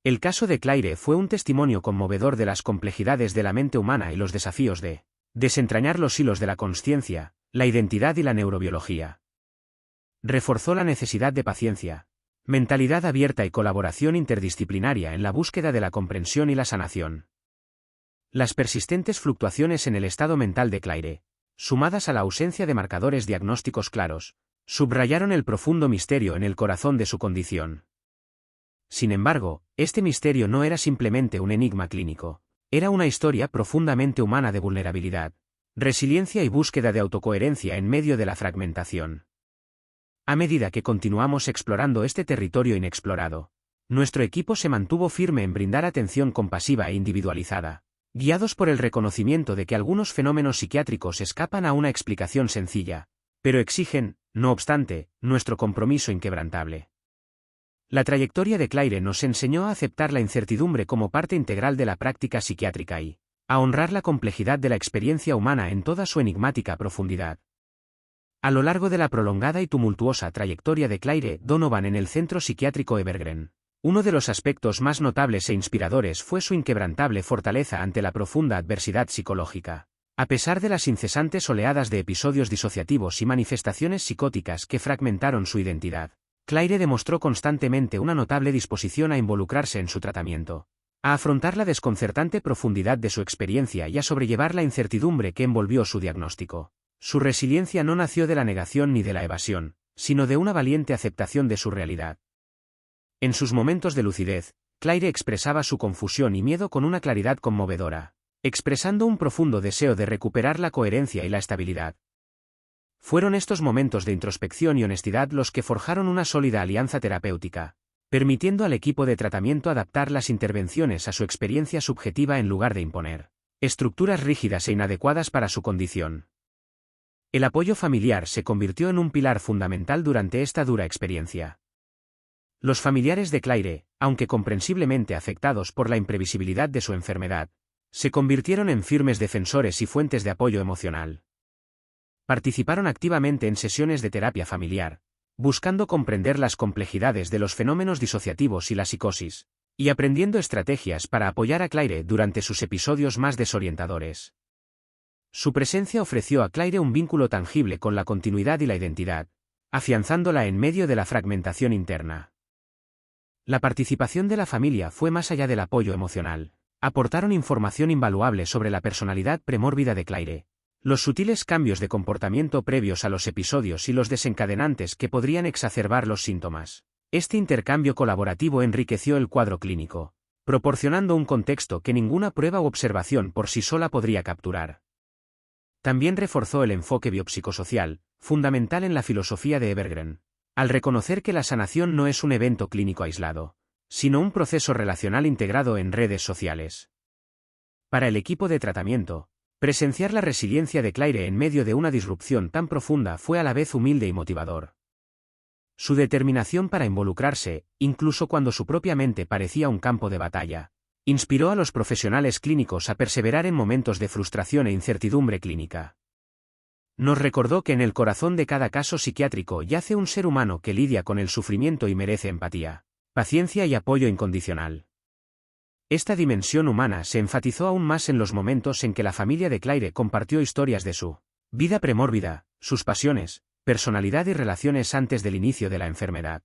El caso de Claire fue un testimonio conmovedor de las complejidades de la mente humana y los desafíos de desentrañar los hilos de la consciencia, la identidad y la neurobiología. Reforzó la necesidad de paciencia, mentalidad abierta y colaboración interdisciplinaria en la búsqueda de la comprensión y la sanación. Las persistentes fluctuaciones en el estado mental de Claire, sumadas a la ausencia de marcadores diagnósticos claros, subrayaron el profundo misterio en el corazón de su condición. Sin embargo, este misterio no era simplemente un enigma clínico, era una historia profundamente humana de vulnerabilidad, resiliencia y búsqueda de autocoherencia en medio de la fragmentación. A medida que continuamos explorando este territorio inexplorado, nuestro equipo se mantuvo firme en brindar atención compasiva e individualizada, guiados por el reconocimiento de que algunos fenómenos psiquiátricos escapan a una explicación sencilla, pero exigen, no obstante, nuestro compromiso inquebrantable. La trayectoria de Claire nos enseñó a aceptar la incertidumbre como parte integral de la práctica psiquiátrica y a honrar la complejidad de la experiencia humana en toda su enigmática profundidad. A lo largo de la prolongada y tumultuosa trayectoria de Claire Donovan en el Centro Psiquiátrico Evergreen, uno de los aspectos más notables e inspiradores fue su inquebrantable fortaleza ante la profunda adversidad psicológica. A pesar de las incesantes oleadas de episodios disociativos y manifestaciones psicóticas que fragmentaron su identidad, Claire demostró constantemente una notable disposición a involucrarse en su tratamiento, a afrontar la desconcertante profundidad de su experiencia y a sobrellevar la incertidumbre que envolvió su diagnóstico. Su resiliencia no nació de la negación ni de la evasión, sino de una valiente aceptación de su realidad. En sus momentos de lucidez, Claire expresaba su confusión y miedo con una claridad conmovedora, expresando un profundo deseo de recuperar la coherencia y la estabilidad. Fueron estos momentos de introspección y honestidad los que forjaron una sólida alianza terapéutica, permitiendo al equipo de tratamiento adaptar las intervenciones a su experiencia subjetiva en lugar de imponer estructuras rígidas e inadecuadas para su condición. El apoyo familiar se convirtió en un pilar fundamental durante esta dura experiencia. Los familiares de Claire, aunque comprensiblemente afectados por la imprevisibilidad de su enfermedad, se convirtieron en firmes defensores y fuentes de apoyo emocional. Participaron activamente en sesiones de terapia familiar, buscando comprender las complejidades de los fenómenos disociativos y la psicosis, y aprendiendo estrategias para apoyar a Claire durante sus episodios más desorientadores. Su presencia ofreció a Claire un vínculo tangible con la continuidad y la identidad, afianzándola en medio de la fragmentación interna. La participación de la familia fue más allá del apoyo emocional. Aportaron información invaluable sobre la personalidad premórbida de Claire, los sutiles cambios de comportamiento previos a los episodios y los desencadenantes que podrían exacerbar los síntomas. Este intercambio colaborativo enriqueció el cuadro clínico, proporcionando un contexto que ninguna prueba u observación por sí sola podría capturar. También reforzó el enfoque biopsicosocial, fundamental en la filosofía de Evergreen, al reconocer que la sanación no es un evento clínico aislado, sino un proceso relacional integrado en redes sociales. Para el equipo de tratamiento, presenciar la resiliencia de Claire en medio de una disrupción tan profunda fue a la vez humilde y motivador. Su determinación para involucrarse, incluso cuando su propia mente parecía un campo de batalla, inspiró a los profesionales clínicos a perseverar en momentos de frustración e incertidumbre clínica. Nos recordó que en el corazón de cada caso psiquiátrico yace un ser humano que lidia con el sufrimiento y merece empatía, paciencia y apoyo incondicional. Esta dimensión humana se enfatizó aún más en los momentos en que la familia de Claire compartió historias de su vida premórbida, sus pasiones, personalidad y relaciones antes del inicio de la enfermedad.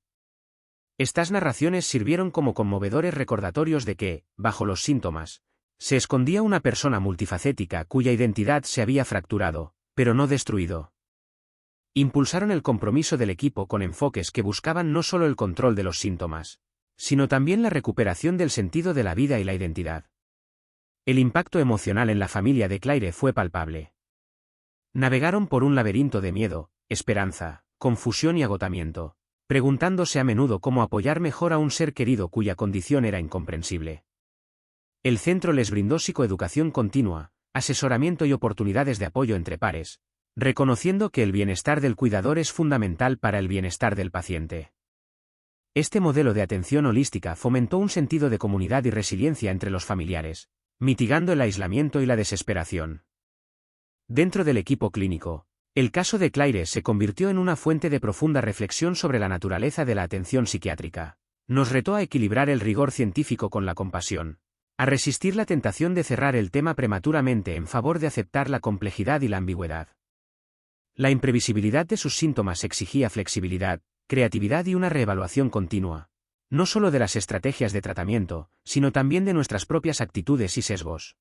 Estas narraciones sirvieron como conmovedores recordatorios de que, bajo los síntomas, se escondía una persona multifacética cuya identidad se había fracturado, pero no destruido. Impulsaron el compromiso del equipo con enfoques que buscaban no solo el control de los síntomas, sino también la recuperación del sentido de la vida y la identidad. El impacto emocional en la familia de Claire fue palpable. Navegaron por un laberinto de miedo, esperanza, confusión y agotamiento, preguntándose a menudo cómo apoyar mejor a un ser querido cuya condición era incomprensible. El centro les brindó psicoeducación continua, asesoramiento y oportunidades de apoyo entre pares, reconociendo que el bienestar del cuidador es fundamental para el bienestar del paciente. Este modelo de atención holística fomentó un sentido de comunidad y resiliencia entre los familiares, mitigando el aislamiento y la desesperación. Dentro del equipo clínico, el caso de Claire se convirtió en una fuente de profunda reflexión sobre la naturaleza de la atención psiquiátrica. Nos retó a equilibrar el rigor científico con la compasión, a resistir la tentación de cerrar el tema prematuramente en favor de aceptar la complejidad y la ambigüedad. La imprevisibilidad de sus síntomas exigía flexibilidad, creatividad y una reevaluación continua, no solo de las estrategias de tratamiento, sino también de nuestras propias actitudes y sesgos.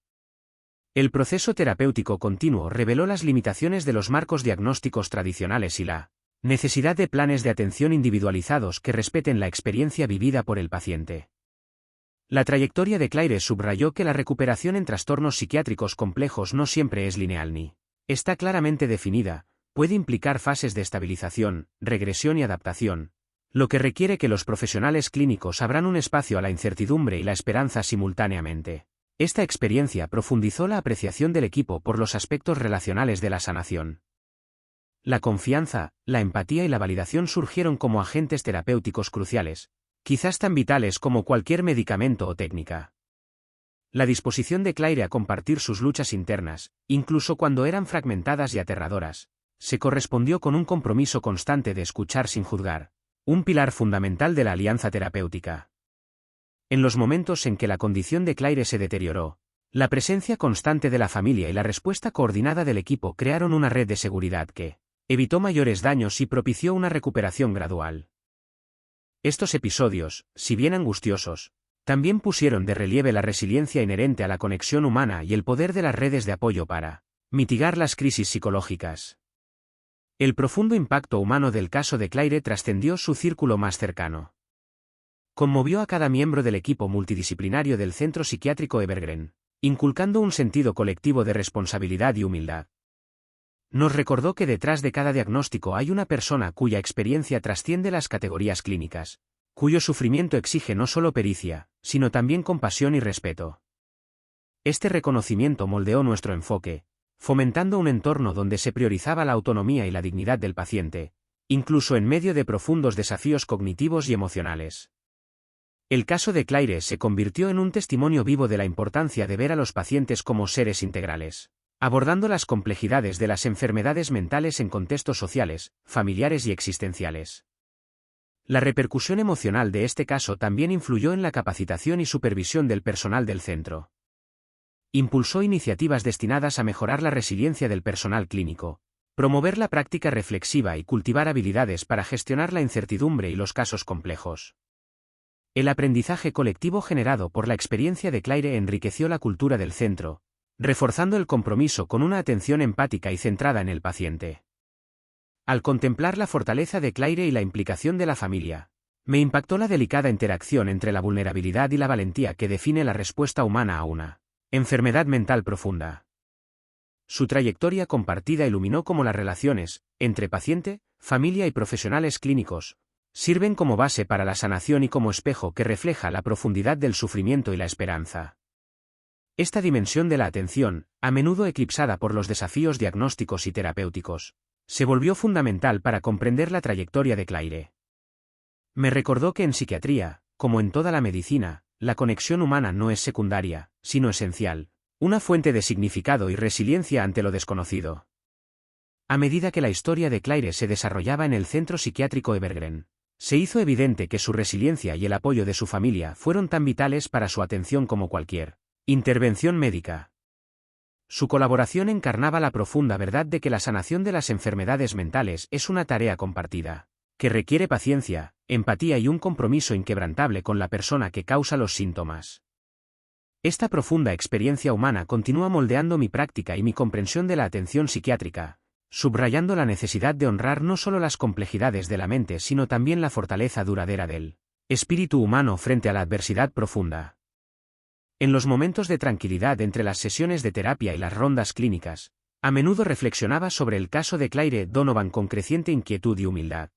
El proceso terapéutico continuo reveló las limitaciones de los marcos diagnósticos tradicionales y la necesidad de planes de atención individualizados que respeten la experiencia vivida por el paciente. La trayectoria de Claire subrayó que la recuperación en trastornos psiquiátricos complejos no siempre es lineal ni está claramente definida, puede implicar fases de estabilización, regresión y adaptación, lo que requiere que los profesionales clínicos abran un espacio a la incertidumbre y la esperanza simultáneamente. Esta experiencia profundizó la apreciación del equipo por los aspectos relacionales de la sanación. La confianza, la empatía y la validación surgieron como agentes terapéuticos cruciales, quizás tan vitales como cualquier medicamento o técnica. La disposición de Claire a compartir sus luchas internas, incluso cuando eran fragmentadas y aterradoras, se correspondió con un compromiso constante de escuchar sin juzgar, un pilar fundamental de la alianza terapéutica. En los momentos en que la condición de Claire se deterioró, la presencia constante de la familia y la respuesta coordinada del equipo crearon una red de seguridad que evitó mayores daños y propició una recuperación gradual. Estos episodios, si bien angustiosos, también pusieron de relieve la resiliencia inherente a la conexión humana y el poder de las redes de apoyo para mitigar las crisis psicológicas. El profundo impacto humano del caso de Claire trascendió su círculo más cercano. Conmovió a cada miembro del equipo multidisciplinario del Centro Psiquiátrico Evergreen, inculcando un sentido colectivo de responsabilidad y humildad. Nos recordó que detrás de cada diagnóstico hay una persona cuya experiencia trasciende las categorías clínicas, cuyo sufrimiento exige no solo pericia, sino también compasión y respeto. Este reconocimiento moldeó nuestro enfoque, fomentando un entorno donde se priorizaba la autonomía y la dignidad del paciente, incluso en medio de profundos desafíos cognitivos y emocionales. El caso de Claire se convirtió en un testimonio vivo de la importancia de ver a los pacientes como seres integrales, abordando las complejidades de las enfermedades mentales en contextos sociales, familiares y existenciales. La repercusión emocional de este caso también influyó en la capacitación y supervisión del personal del centro. Impulsó iniciativas destinadas a mejorar la resiliencia del personal clínico, promover la práctica reflexiva y cultivar habilidades para gestionar la incertidumbre y los casos complejos. El aprendizaje colectivo generado por la experiencia de Claire enriqueció la cultura del centro, reforzando el compromiso con una atención empática y centrada en el paciente. Al contemplar la fortaleza de Claire y la implicación de la familia, me impactó la delicada interacción entre la vulnerabilidad y la valentía que define la respuesta humana a una enfermedad mental profunda. Su trayectoria compartida iluminó cómo las relaciones entre paciente, familia y profesionales clínicos sirven como base para la sanación y como espejo que refleja la profundidad del sufrimiento y la esperanza. Esta dimensión de la atención, a menudo eclipsada por los desafíos diagnósticos y terapéuticos, se volvió fundamental para comprender la trayectoria de Claire. Me recordó que en psiquiatría, como en toda la medicina, la conexión humana no es secundaria, sino esencial, una fuente de significado y resiliencia ante lo desconocido. A medida que la historia de Claire se desarrollaba en el Centro Psiquiátrico Evergreen, se hizo evidente que su resiliencia y el apoyo de su familia fueron tan vitales para su atención como cualquier intervención médica. Su colaboración encarnaba la profunda verdad de que la sanación de las enfermedades mentales es una tarea compartida, que requiere paciencia, empatía y un compromiso inquebrantable con la persona que causa los síntomas. Esta profunda experiencia humana continúa moldeando mi práctica y mi comprensión de la atención psiquiátrica, subrayando la necesidad de honrar no solo las complejidades de la mente sino también la fortaleza duradera del espíritu humano frente a la adversidad profunda. En los momentos de tranquilidad entre las sesiones de terapia y las rondas clínicas, a menudo reflexionaba sobre el caso de Claire Donovan con creciente inquietud y humildad.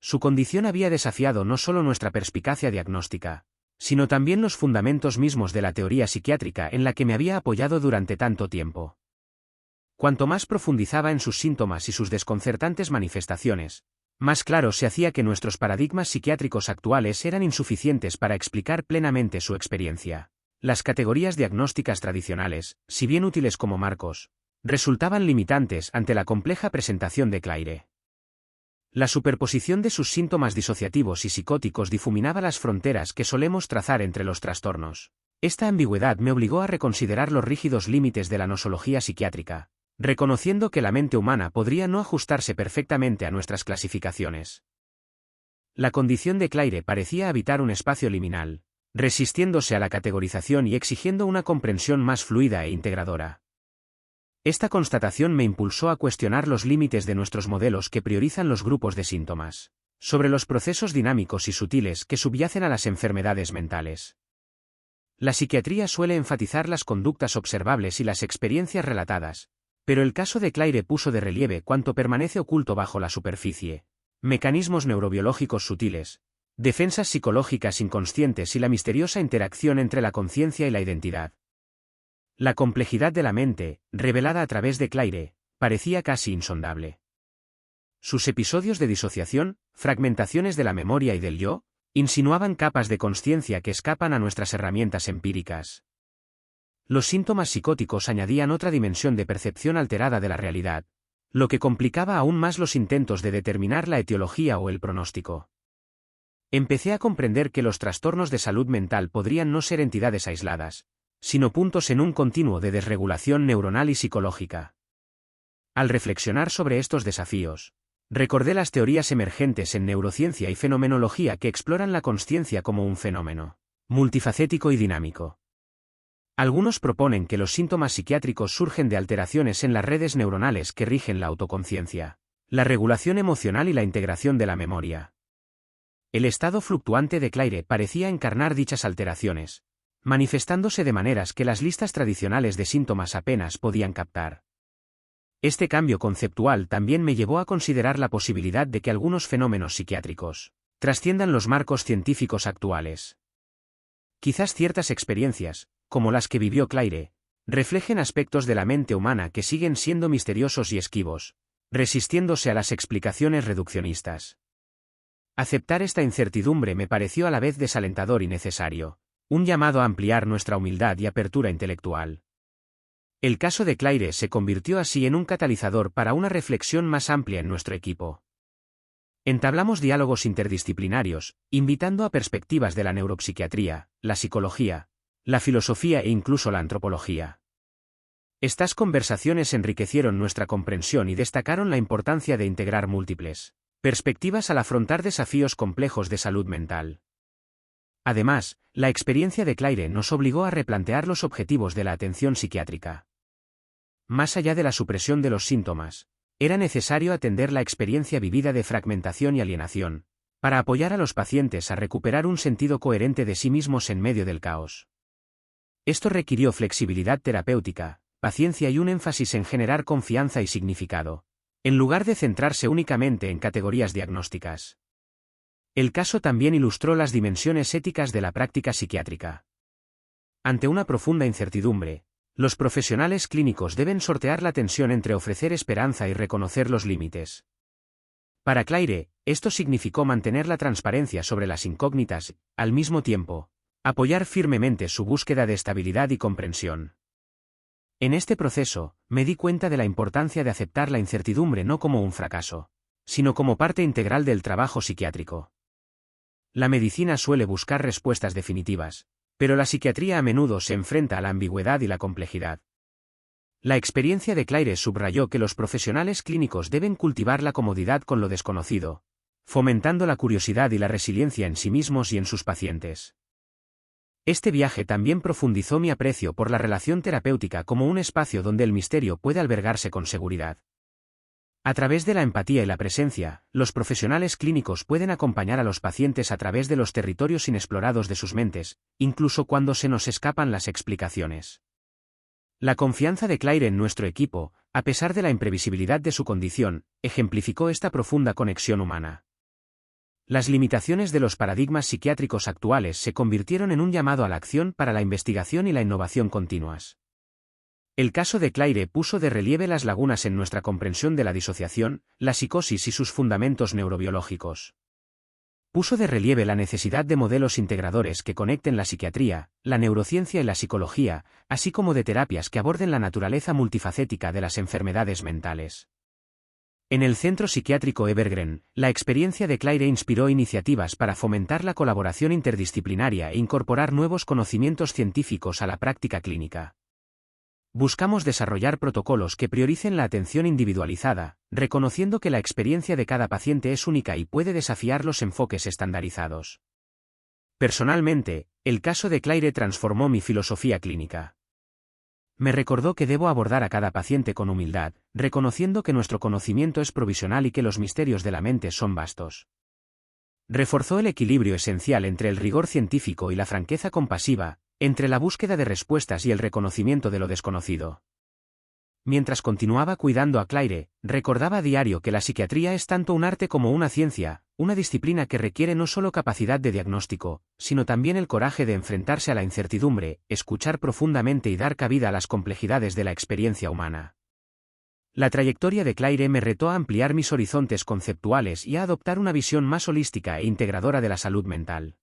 Su condición había desafiado no solo nuestra perspicacia diagnóstica, sino también los fundamentos mismos de la teoría psiquiátrica en la que me había apoyado durante tanto tiempo. Cuanto más profundizaba en sus síntomas y sus desconcertantes manifestaciones, más claro se hacía que nuestros paradigmas psiquiátricos actuales eran insuficientes para explicar plenamente su experiencia. Las categorías diagnósticas tradicionales, si bien útiles como marcos, resultaban limitantes ante la compleja presentación de Claire. La superposición de sus síntomas disociativos y psicóticos difuminaba las fronteras que solemos trazar entre los trastornos. Esta ambigüedad me obligó a reconsiderar los rígidos límites de la nosología psiquiátrica, reconociendo que la mente humana podría no ajustarse perfectamente a nuestras clasificaciones. La condición de Claire parecía habitar un espacio liminal, resistiéndose a la categorización y exigiendo una comprensión más fluida e integradora. Esta constatación me impulsó a cuestionar los límites de nuestros modelos que priorizan los grupos de síntomas, sobre los procesos dinámicos y sutiles que subyacen a las enfermedades mentales. La psiquiatría suele enfatizar las conductas observables y las experiencias relatadas, pero el caso de Claire puso de relieve cuanto permanece oculto bajo la superficie: mecanismos neurobiológicos sutiles, defensas psicológicas inconscientes y la misteriosa interacción entre la conciencia y la identidad. La complejidad de la mente, revelada a través de Claire, parecía casi insondable. Sus episodios de disociación, fragmentaciones de la memoria y del yo, insinuaban capas de consciencia que escapan a nuestras herramientas empíricas. Los síntomas psicóticos añadían otra dimensión de percepción alterada de la realidad, lo que complicaba aún más los intentos de determinar la etiología o el pronóstico. Empecé a comprender que los trastornos de salud mental podrían no ser entidades aisladas, sino puntos en un continuo de desregulación neuronal y psicológica. Al reflexionar sobre estos desafíos, recordé las teorías emergentes en neurociencia y fenomenología que exploran la consciencia como un fenómeno multifacético y dinámico. Algunos proponen que los síntomas psiquiátricos surgen de alteraciones en las redes neuronales que rigen la autoconciencia, la regulación emocional y la integración de la memoria. El estado fluctuante de Claire parecía encarnar dichas alteraciones, manifestándose de maneras que las listas tradicionales de síntomas apenas podían captar. Este cambio conceptual también me llevó a considerar la posibilidad de que algunos fenómenos psiquiátricos trasciendan los marcos científicos actuales. Quizás ciertas experiencias, como las que vivió Claire, reflejen aspectos de la mente humana que siguen siendo misteriosos y esquivos, resistiéndose a las explicaciones reduccionistas. Aceptar esta incertidumbre me pareció a la vez desalentador y necesario, un llamado a ampliar nuestra humildad y apertura intelectual. El caso de Claire se convirtió así en un catalizador para una reflexión más amplia en nuestro equipo. Entablamos diálogos interdisciplinarios, invitando a perspectivas de la neuropsiquiatría, la psicología, la filosofía e incluso la antropología. Estas conversaciones enriquecieron nuestra comprensión y destacaron la importancia de integrar múltiples perspectivas al afrontar desafíos complejos de salud mental. Además, la experiencia de Claire nos obligó a replantear los objetivos de la atención psiquiátrica. Más allá de la supresión de los síntomas, era necesario atender la experiencia vivida de fragmentación y alienación, para apoyar a los pacientes a recuperar un sentido coherente de sí mismos en medio del caos. Esto requirió flexibilidad terapéutica, paciencia y un énfasis en generar confianza y significado, en lugar de centrarse únicamente en categorías diagnósticas. El caso también ilustró las dimensiones éticas de la práctica psiquiátrica. Ante una profunda incertidumbre, los profesionales clínicos deben sortear la tensión entre ofrecer esperanza y reconocer los límites. Para Claire, esto significó mantener la transparencia sobre las incógnitas, al mismo tiempo, apoyar firmemente su búsqueda de estabilidad y comprensión. En este proceso, me di cuenta de la importancia de aceptar la incertidumbre no como un fracaso, sino como parte integral del trabajo psiquiátrico. La medicina suele buscar respuestas definitivas, pero la psiquiatría a menudo se enfrenta a la ambigüedad y la complejidad. La experiencia de Claire subrayó que los profesionales clínicos deben cultivar la comodidad con lo desconocido, fomentando la curiosidad y la resiliencia en sí mismos y en sus pacientes. Este viaje también profundizó mi aprecio por la relación terapéutica como un espacio donde el misterio puede albergarse con seguridad. A través de la empatía y la presencia, los profesionales clínicos pueden acompañar a los pacientes a través de los territorios inexplorados de sus mentes, incluso cuando se nos escapan las explicaciones. La confianza de Claire en nuestro equipo, a pesar de la imprevisibilidad de su condición, ejemplificó esta profunda conexión humana. Las limitaciones de los paradigmas psiquiátricos actuales se convirtieron en un llamado a la acción para la investigación y la innovación continuas. El caso de Claire puso de relieve las lagunas en nuestra comprensión de la disociación, la psicosis y sus fundamentos neurobiológicos. Puso de relieve la necesidad de modelos integradores que conecten la psiquiatría, la neurociencia y la psicología, así como de terapias que aborden la naturaleza multifacética de las enfermedades mentales. En el Centro Psiquiátrico Evergreen, la experiencia de Claire inspiró iniciativas para fomentar la colaboración interdisciplinaria e incorporar nuevos conocimientos científicos a la práctica clínica. Buscamos desarrollar protocolos que prioricen la atención individualizada, reconociendo que la experiencia de cada paciente es única y puede desafiar los enfoques estandarizados. Personalmente, el caso de Claire transformó mi filosofía clínica. Me recordó que debo abordar a cada paciente con humildad, reconociendo que nuestro conocimiento es provisional y que los misterios de la mente son vastos. Reforzó el equilibrio esencial entre el rigor científico y la franqueza compasiva, entre la búsqueda de respuestas y el reconocimiento de lo desconocido. Mientras continuaba cuidando a Claire, recordaba a diario que la psiquiatría es tanto un arte como una ciencia, una disciplina que requiere no solo capacidad de diagnóstico, sino también el coraje de enfrentarse a la incertidumbre, escuchar profundamente y dar cabida a las complejidades de la experiencia humana. La trayectoria de Claire me retó a ampliar mis horizontes conceptuales y a adoptar una visión más holística e integradora de la salud mental.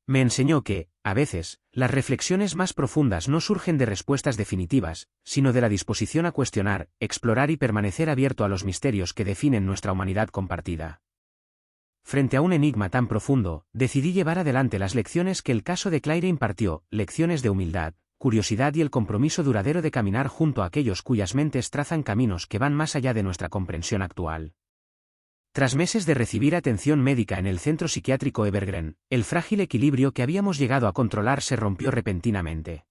Me enseñó que, a veces, las reflexiones más profundas no surgen de respuestas definitivas, sino de la disposición a cuestionar, explorar y permanecer abierto a los misterios que definen nuestra humanidad compartida. Frente a un enigma tan profundo, decidí llevar adelante las lecciones que el caso de Claire impartió, lecciones de humildad, curiosidad y el compromiso duradero de caminar junto a aquellos cuyas mentes trazan caminos que van más allá de nuestra comprensión actual. Tras meses de recibir atención médica en el centro psiquiátrico Evergreen, el frágil equilibrio que habíamos llegado a controlar se rompió repentinamente.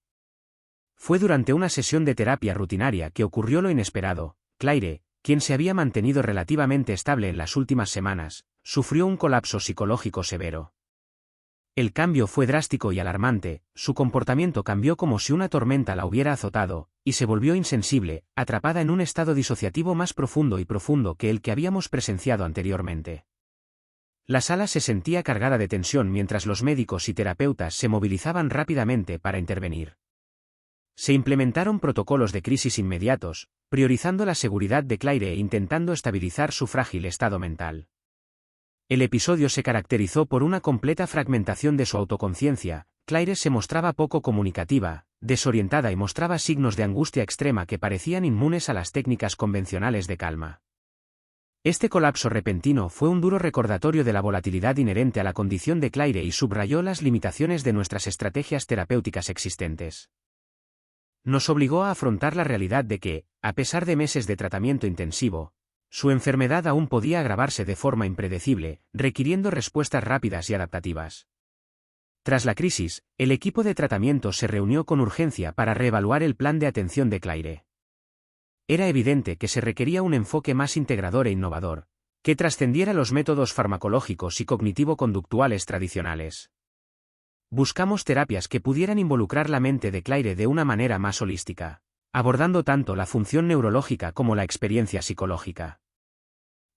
Fue durante una sesión de terapia rutinaria que ocurrió lo inesperado. Claire, quien se había mantenido relativamente estable en las últimas semanas, sufrió un colapso psicológico severo. El cambio fue drástico y alarmante, su comportamiento cambió como si una tormenta la hubiera azotado, y se volvió insensible, atrapada en un estado disociativo más profundo que el que habíamos presenciado anteriormente. La sala se sentía cargada de tensión mientras los médicos y terapeutas se movilizaban rápidamente para intervenir. Se implementaron protocolos de crisis inmediatos, priorizando la seguridad de Claire e intentando estabilizar su frágil estado mental. El episodio se caracterizó por una completa fragmentación de su autoconciencia. Claire se mostraba poco comunicativa, desorientada y mostraba signos de angustia extrema que parecían inmunes a las técnicas convencionales de calma. Este colapso repentino fue un duro recordatorio de la volatilidad inherente a la condición de Claire y subrayó las limitaciones de nuestras estrategias terapéuticas existentes. Nos obligó a afrontar la realidad de que, a pesar de meses de tratamiento intensivo, su enfermedad aún podía agravarse de forma impredecible, requiriendo respuestas rápidas y adaptativas. Tras la crisis, el equipo de tratamiento se reunió con urgencia para reevaluar el plan de atención de Claire. Era evidente que se requería un enfoque más integrador e innovador, que trascendiera los métodos farmacológicos y cognitivo-conductuales tradicionales. Buscamos terapias que pudieran involucrar la mente de Claire de una manera más holística, abordando tanto la función neurológica como la experiencia psicológica.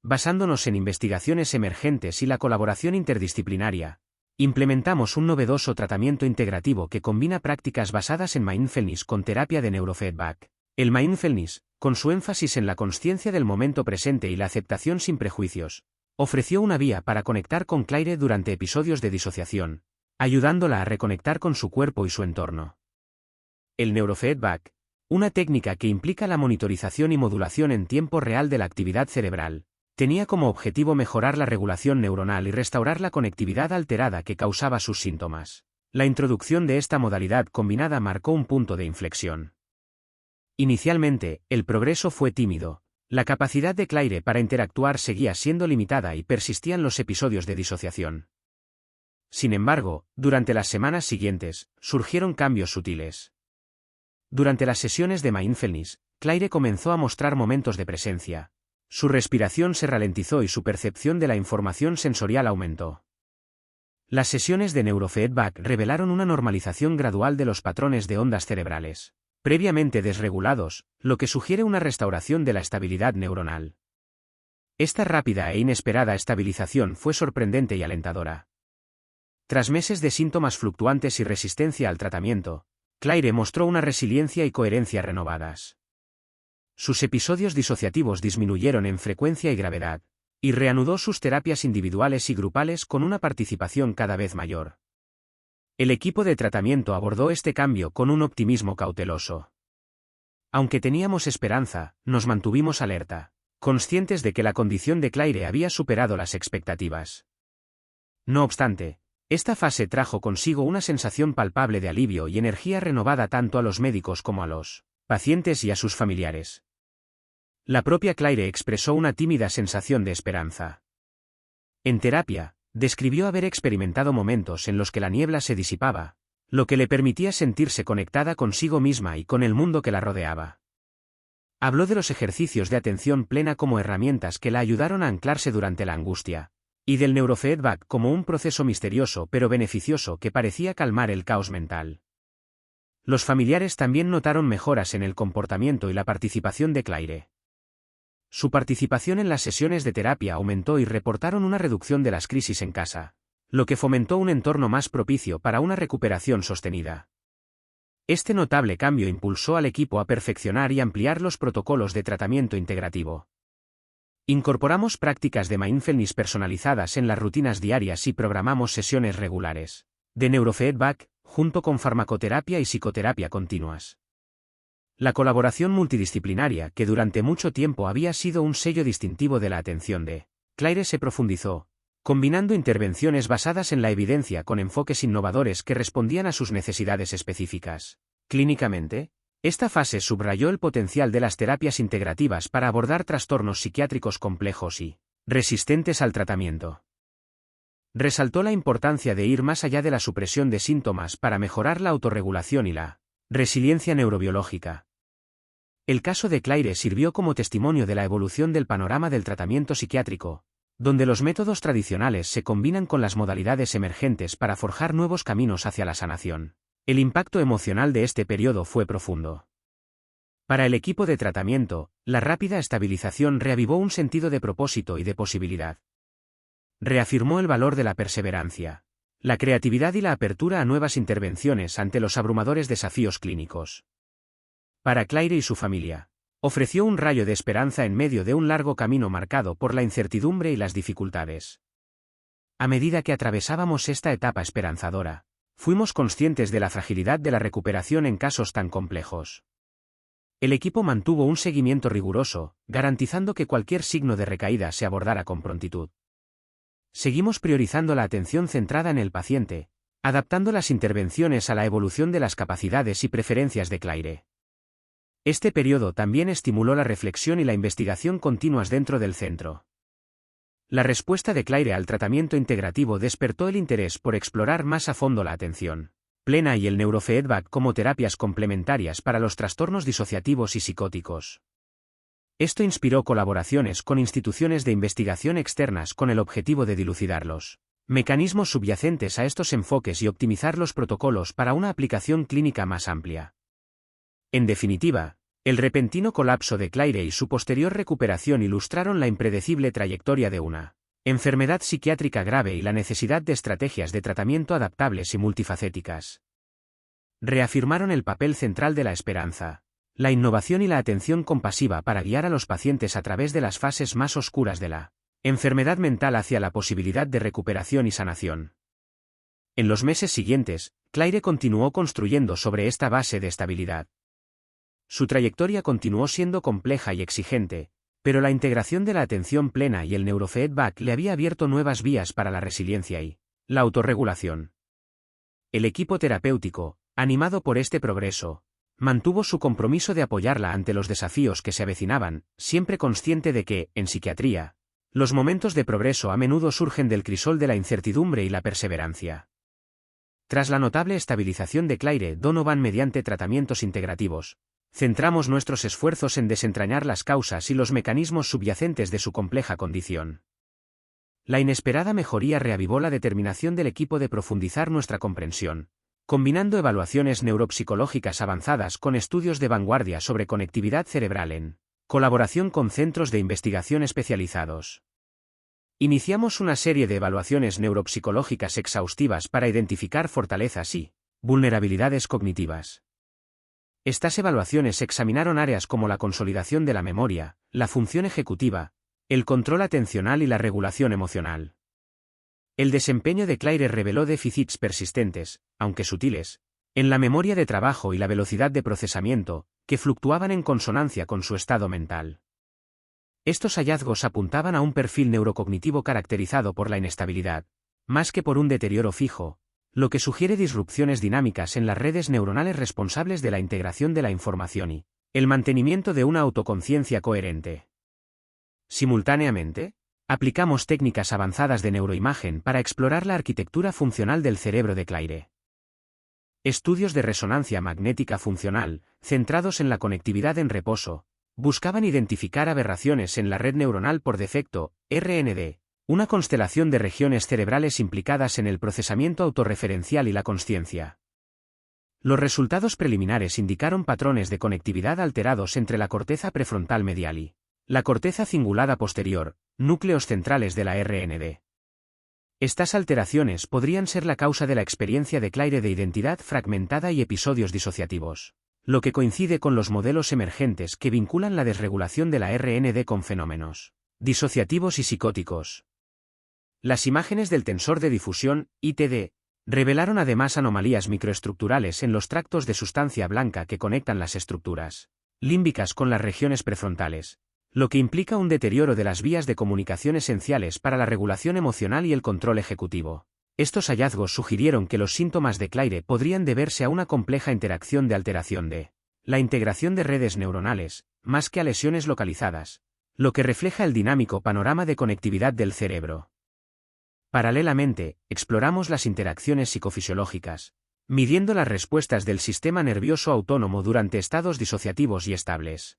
Basándonos en investigaciones emergentes y la colaboración interdisciplinaria, implementamos un novedoso tratamiento integrativo que combina prácticas basadas en mindfulness con terapia de neurofeedback. El mindfulness, con su énfasis en la consciencia del momento presente y la aceptación sin prejuicios, ofreció una vía para conectar con Claire durante episodios de disociación, ayudándola a reconectar con su cuerpo y su entorno. El neurofeedback, una técnica que implica la monitorización y modulación en tiempo real de la actividad cerebral, tenía como objetivo mejorar la regulación neuronal y restaurar la conectividad alterada que causaba sus síntomas. La introducción de esta modalidad combinada marcó un punto de inflexión. Inicialmente, el progreso fue tímido. La capacidad de Claire para interactuar seguía siendo limitada y persistían los episodios de disociación. Sin embargo, durante las semanas siguientes, surgieron cambios sutiles. Durante las sesiones de mindfulness, Claire comenzó a mostrar momentos de presencia. Su respiración se ralentizó y su percepción de la información sensorial aumentó. Las sesiones de neurofeedback revelaron una normalización gradual de los patrones de ondas cerebrales, previamente desregulados, lo que sugiere una restauración de la estabilidad neuronal. Esta rápida e inesperada estabilización fue sorprendente y alentadora. Tras meses de síntomas fluctuantes y resistencia al tratamiento, Claire mostró una resiliencia y coherencia renovadas. Sus episodios disociativos disminuyeron en frecuencia y gravedad, y reanudó sus terapias individuales y grupales con una participación cada vez mayor. El equipo de tratamiento abordó este cambio con un optimismo cauteloso. Aunque teníamos esperanza, nos mantuvimos alerta, conscientes de que la condición de Claire había superado las expectativas. No obstante, esta fase trajo consigo una sensación palpable de alivio y energía renovada tanto a los médicos como a los pacientes y a sus familiares. La propia Claire expresó una tímida sensación de esperanza. En terapia, describió haber experimentado momentos en los que la niebla se disipaba, lo que le permitía sentirse conectada consigo misma y con el mundo que la rodeaba. Habló de los ejercicios de atención plena como herramientas que la ayudaron a anclarse durante la angustia, y del neurofeedback como un proceso misterioso pero beneficioso que parecía calmar el caos mental. Los familiares también notaron mejoras en el comportamiento y la participación de Claire. Su participación en las sesiones de terapia aumentó y reportaron una reducción de las crisis en casa, lo que fomentó un entorno más propicio para una recuperación sostenida. Este notable cambio impulsó al equipo a perfeccionar y ampliar los protocolos de tratamiento integrativo. Incorporamos prácticas de mindfulness personalizadas en las rutinas diarias y programamos sesiones regulares de neurofeedback, junto con farmacoterapia y psicoterapia continuas. La colaboración multidisciplinaria, que durante mucho tiempo había sido un sello distintivo de la atención de Claire, se profundizó, combinando intervenciones basadas en la evidencia con enfoques innovadores que respondían a sus necesidades específicas. Clínicamente, esta fase subrayó el potencial de las terapias integrativas para abordar trastornos psiquiátricos complejos y resistentes al tratamiento. Resaltó la importancia de ir más allá de la supresión de síntomas para mejorar la autorregulación y la resiliencia neurobiológica. El caso de Claire sirvió como testimonio de la evolución del panorama del tratamiento psiquiátrico, donde los métodos tradicionales se combinan con las modalidades emergentes para forjar nuevos caminos hacia la sanación. El impacto emocional de este periodo fue profundo. Para el equipo de tratamiento, la rápida estabilización reavivó un sentido de propósito y de posibilidad. Reafirmó el valor de la perseverancia, la creatividad y la apertura a nuevas intervenciones ante los abrumadores desafíos clínicos. Para Claire y su familia, ofreció un rayo de esperanza en medio de un largo camino marcado por la incertidumbre y las dificultades. A medida que atravesábamos esta etapa esperanzadora, fuimos conscientes de la fragilidad de la recuperación en casos tan complejos. El equipo mantuvo un seguimiento riguroso, garantizando que cualquier signo de recaída se abordara con prontitud. Seguimos priorizando la atención centrada en el paciente, adaptando las intervenciones a la evolución de las capacidades y preferencias de Claire. Este periodo también estimuló la reflexión y la investigación continuas dentro del centro. La respuesta de Claire al tratamiento integrativo despertó el interés por explorar más a fondo la atención plena y el neurofeedback como terapias complementarias para los trastornos disociativos y psicóticos. Esto inspiró colaboraciones con instituciones de investigación externas con el objetivo de dilucidar los mecanismos subyacentes a estos enfoques y optimizar los protocolos para una aplicación clínica más amplia. En definitiva, el repentino colapso de Claire y su posterior recuperación ilustraron la impredecible trayectoria de una enfermedad psiquiátrica grave y la necesidad de estrategias de tratamiento adaptables y multifacéticas. Reafirmaron el papel central de la esperanza, la innovación y la atención compasiva para guiar a los pacientes a través de las fases más oscuras de la enfermedad mental hacia la posibilidad de recuperación y sanación. En los meses siguientes, Claire continuó construyendo sobre esta base de estabilidad. Su trayectoria continuó siendo compleja y exigente, pero la integración de la atención plena y el neurofeedback le había abierto nuevas vías para la resiliencia y la autorregulación. El equipo terapéutico, animado por este progreso, mantuvo su compromiso de apoyarla ante los desafíos que se avecinaban, siempre consciente de que, en psiquiatría, los momentos de progreso a menudo surgen del crisol de la incertidumbre y la perseverancia. Tras la notable estabilización de Claire Donovan mediante tratamientos integrativos, centramos nuestros esfuerzos en desentrañar las causas y los mecanismos subyacentes de su compleja condición. La inesperada mejoría reavivó la determinación del equipo de profundizar nuestra comprensión, combinando evaluaciones neuropsicológicas avanzadas con estudios de vanguardia sobre conectividad cerebral en colaboración con centros de investigación especializados. Iniciamos una serie de evaluaciones neuropsicológicas exhaustivas para identificar fortalezas y vulnerabilidades cognitivas. Estas evaluaciones examinaron áreas como la consolidación de la memoria, la función ejecutiva, el control atencional y la regulación emocional. El desempeño de Claire reveló déficits persistentes, aunque sutiles, en la memoria de trabajo y la velocidad de procesamiento, que fluctuaban en consonancia con su estado mental. Estos hallazgos apuntaban a un perfil neurocognitivo caracterizado por la inestabilidad, más que por un deterioro fijo, lo que sugiere disrupciones dinámicas en las redes neuronales responsables de la integración de la información y El mantenimiento de una autoconciencia coherente. Simultáneamente, aplicamos técnicas avanzadas de neuroimagen para explorar la arquitectura funcional del cerebro de Claire. Estudios de resonancia magnética funcional, centrados en la conectividad en reposo, buscaban identificar aberraciones en la red neuronal por defecto, RND, una constelación de regiones cerebrales implicadas en el procesamiento autorreferencial y la consciencia. Los resultados preliminares indicaron patrones de conectividad alterados entre la corteza prefrontal medial y la corteza cingulada posterior, núcleos centrales de la RND. Estas alteraciones podrían ser la causa de la experiencia de Claire de identidad fragmentada y episodios disociativos, lo que coincide con los modelos emergentes que vinculan la desregulación de la RND con fenómenos disociativos y psicóticos. Las imágenes del tensor de difusión, ITD, revelaron además anomalías microestructurales en los tractos de sustancia blanca que conectan las estructuras límbicas con las regiones prefrontales, lo que implica un deterioro de las vías de comunicación esenciales para la regulación emocional y el control ejecutivo. Estos hallazgos sugirieron que los síntomas de Claire podrían deberse a una compleja interacción de alteración de la integración de redes neuronales, más que a lesiones localizadas, lo que refleja el dinámico panorama de conectividad del cerebro. Paralelamente, exploramos las interacciones psicofisiológicas, midiendo las respuestas del sistema nervioso autónomo durante estados disociativos y estables.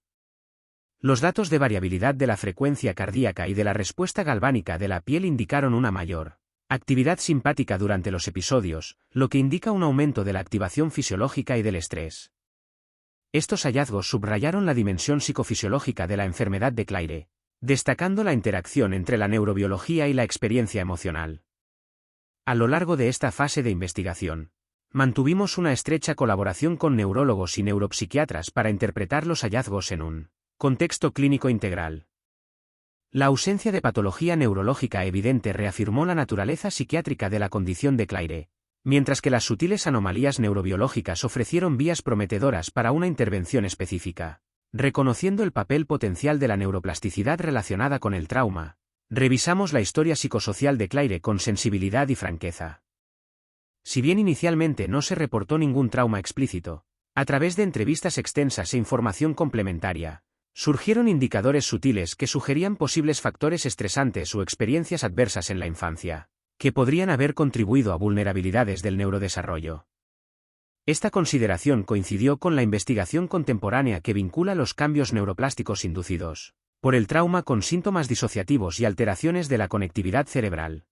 Los datos de variabilidad de la frecuencia cardíaca y de la respuesta galvánica de la piel indicaron una mayor actividad simpática durante los episodios, lo que indica un aumento de la activación fisiológica y del estrés. Estos hallazgos subrayaron la dimensión psicofisiológica de la enfermedad de Claire, destacando la interacción entre la neurobiología y la experiencia emocional. A lo largo de esta fase de investigación, mantuvimos una estrecha colaboración con neurólogos y neuropsiquiatras para interpretar los hallazgos en un contexto clínico integral. La ausencia de patología neurológica evidente reafirmó la naturaleza psiquiátrica de la condición de Claire, mientras que las sutiles anomalías neurobiológicas ofrecieron vías prometedoras para una intervención específica. Reconociendo el papel potencial de la neuroplasticidad relacionada con el trauma, revisamos la historia psicosocial de Claire con sensibilidad y franqueza. Si bien inicialmente no se reportó ningún trauma explícito, a través de entrevistas extensas e información complementaria, surgieron indicadores sutiles que sugerían posibles factores estresantes o experiencias adversas en la infancia, que podrían haber contribuido a vulnerabilidades del neurodesarrollo. Esta consideración coincidió con la investigación contemporánea que vincula los cambios neuroplásticos inducidos por el trauma con síntomas disociativos y alteraciones de la conectividad cerebral.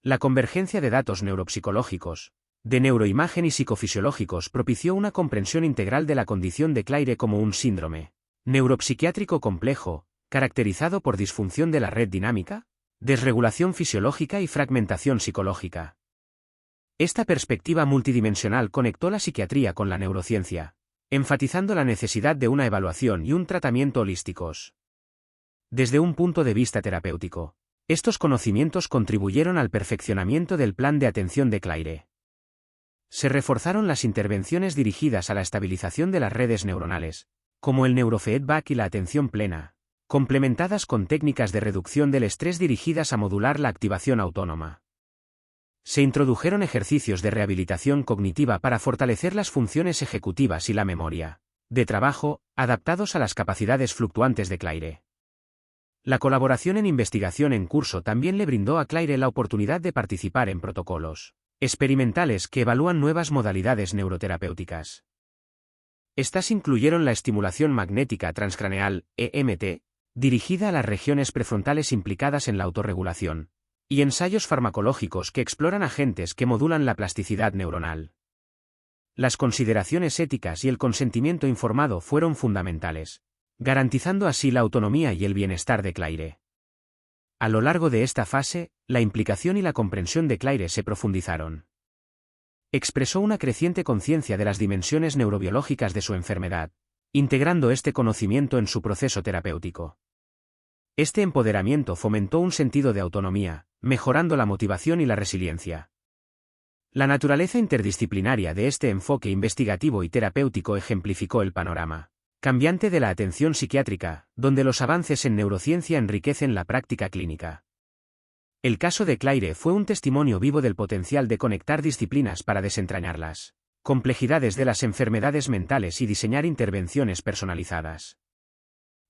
La convergencia de datos neuropsicológicos, de neuroimagen y psicofisiológicos propició una comprensión integral de la condición de Claire como un síndrome neuropsiquiátrico complejo, caracterizado por disfunción de la red dinámica, desregulación fisiológica y fragmentación psicológica. Esta perspectiva multidimensional conectó la psiquiatría con la neurociencia, enfatizando la necesidad de una evaluación y un tratamiento holísticos. Desde un punto de vista terapéutico, estos conocimientos contribuyeron al perfeccionamiento del plan de atención de Claire. Se reforzaron las intervenciones dirigidas a la estabilización de las redes neuronales, como el neurofeedback y la atención plena, complementadas con técnicas de reducción del estrés dirigidas a modular la activación autónoma. Se introdujeron ejercicios de rehabilitación cognitiva para fortalecer las funciones ejecutivas y la memoria de trabajo, adaptados a las capacidades fluctuantes de Claire. La colaboración en investigación en curso también le brindó a Claire la oportunidad de participar en protocolos experimentales que evalúan nuevas modalidades neuroterapéuticas. Estas incluyeron la estimulación magnética transcraneal, EMT, dirigida a las regiones prefrontales implicadas en la autorregulación, y ensayos farmacológicos que exploran agentes que modulan la plasticidad neuronal. Las consideraciones éticas y el consentimiento informado fueron fundamentales, garantizando así la autonomía y el bienestar de Claire. A lo largo de esta fase, la implicación y la comprensión de Claire se profundizaron. Expresó una creciente conciencia de las dimensiones neurobiológicas de su enfermedad, integrando este conocimiento en su proceso terapéutico. Este empoderamiento fomentó un sentido de autonomía, mejorando la motivación y la resiliencia. La naturaleza interdisciplinaria de este enfoque investigativo y terapéutico ejemplificó el panorama cambiante de la atención psiquiátrica, donde los avances en neurociencia enriquecen la práctica clínica. El caso de Claire fue un testimonio vivo del potencial de conectar disciplinas para desentrañarlas. complejidades de las enfermedades mentales y diseñar intervenciones personalizadas.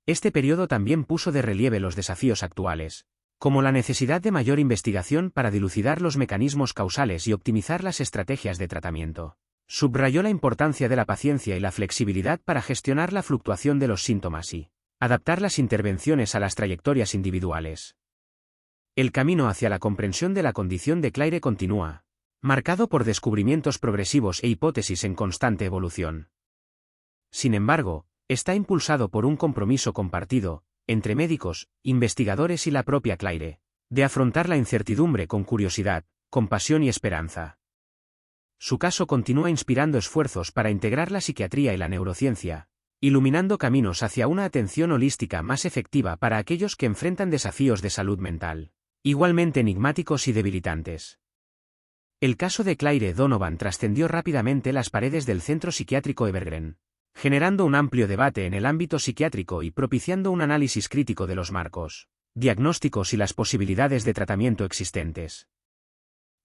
Este periodo también puso de relieve los desafíos actuales, como la necesidad de mayor investigación para dilucidar los mecanismos causales y optimizar las estrategias de tratamiento. Subrayó la importancia de la paciencia y la flexibilidad para gestionar la fluctuación de los síntomas y adaptar las intervenciones a las trayectorias individuales. El camino hacia la comprensión de la condición de Claire continúa, marcado por descubrimientos progresivos e hipótesis en constante evolución. Sin embargo, está impulsado por un compromiso compartido, entre médicos, investigadores y la propia Claire, de afrontar la incertidumbre con curiosidad, compasión y esperanza. Su caso continúa inspirando esfuerzos para integrar la psiquiatría y la neurociencia, iluminando caminos hacia una atención holística más efectiva para aquellos que enfrentan desafíos de salud mental, igualmente enigmáticos y debilitantes. El caso de Claire Donovan trascendió rápidamente las paredes del Centro Psiquiátrico Evergreen, generando un amplio debate en el ámbito psiquiátrico y propiciando un análisis crítico de los marcos diagnósticos y las posibilidades de tratamiento existentes.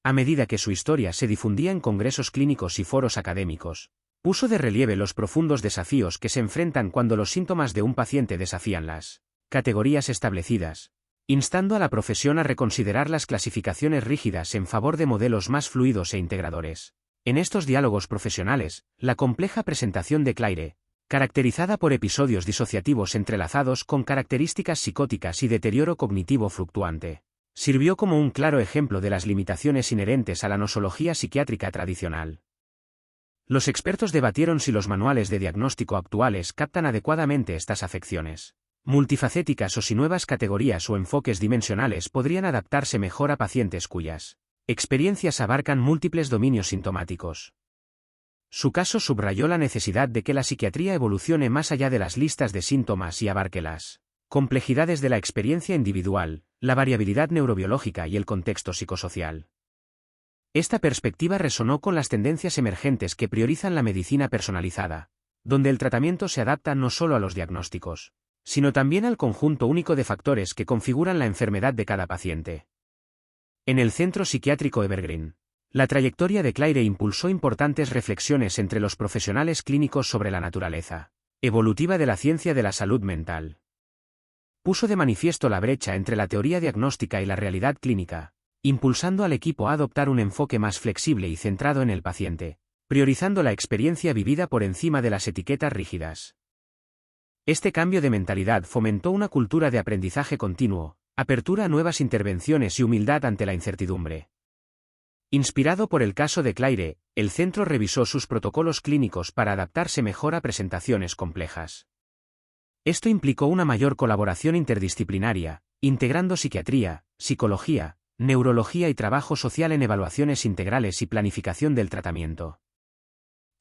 A medida que su historia se difundía en congresos clínicos y foros académicos, puso de relieve los profundos desafíos que se enfrentan cuando los síntomas de un paciente desafían las categorías establecidas, instando a la profesión a reconsiderar las clasificaciones rígidas en favor de modelos más fluidos e integradores. En estos diálogos profesionales, la compleja presentación de Claire, caracterizada por episodios disociativos entrelazados con características psicóticas y deterioro cognitivo fluctuante, sirvió como un claro ejemplo de las limitaciones inherentes a la nosología psiquiátrica tradicional. Los expertos debatieron si los manuales de diagnóstico actuales captan adecuadamente estas afecciones multifacéticas o si nuevas categorías o enfoques dimensionales podrían adaptarse mejor a pacientes cuyas experiencias abarcan múltiples dominios sintomáticos. Su caso subrayó la necesidad de que la psiquiatría evolucione más allá de las listas de síntomas y abarque las complejidades de la experiencia individual, la variabilidad neurobiológica y el contexto psicosocial. Esta perspectiva resonó con las tendencias emergentes que priorizan la medicina personalizada, donde el tratamiento se adapta no solo a los diagnósticos, sino también al conjunto único de factores que configuran la enfermedad de cada paciente. En el Centro Psiquiátrico Evergreen, la trayectoria de Claire impulsó importantes reflexiones entre los profesionales clínicos sobre la naturaleza evolutiva de la ciencia de la salud mental. Puso de manifiesto la brecha entre la teoría diagnóstica y la realidad clínica, impulsando al equipo a adoptar un enfoque más flexible y centrado en el paciente, priorizando la experiencia vivida por encima de las etiquetas rígidas. Este cambio de mentalidad fomentó una cultura de aprendizaje continuo, apertura a nuevas intervenciones y humildad ante la incertidumbre. Inspirado por el caso de Claire, el centro revisó sus protocolos clínicos para adaptarse mejor a presentaciones complejas. Esto implicó una mayor colaboración interdisciplinaria, integrando psiquiatría, psicología, neurología y trabajo social en evaluaciones integrales y planificación del tratamiento.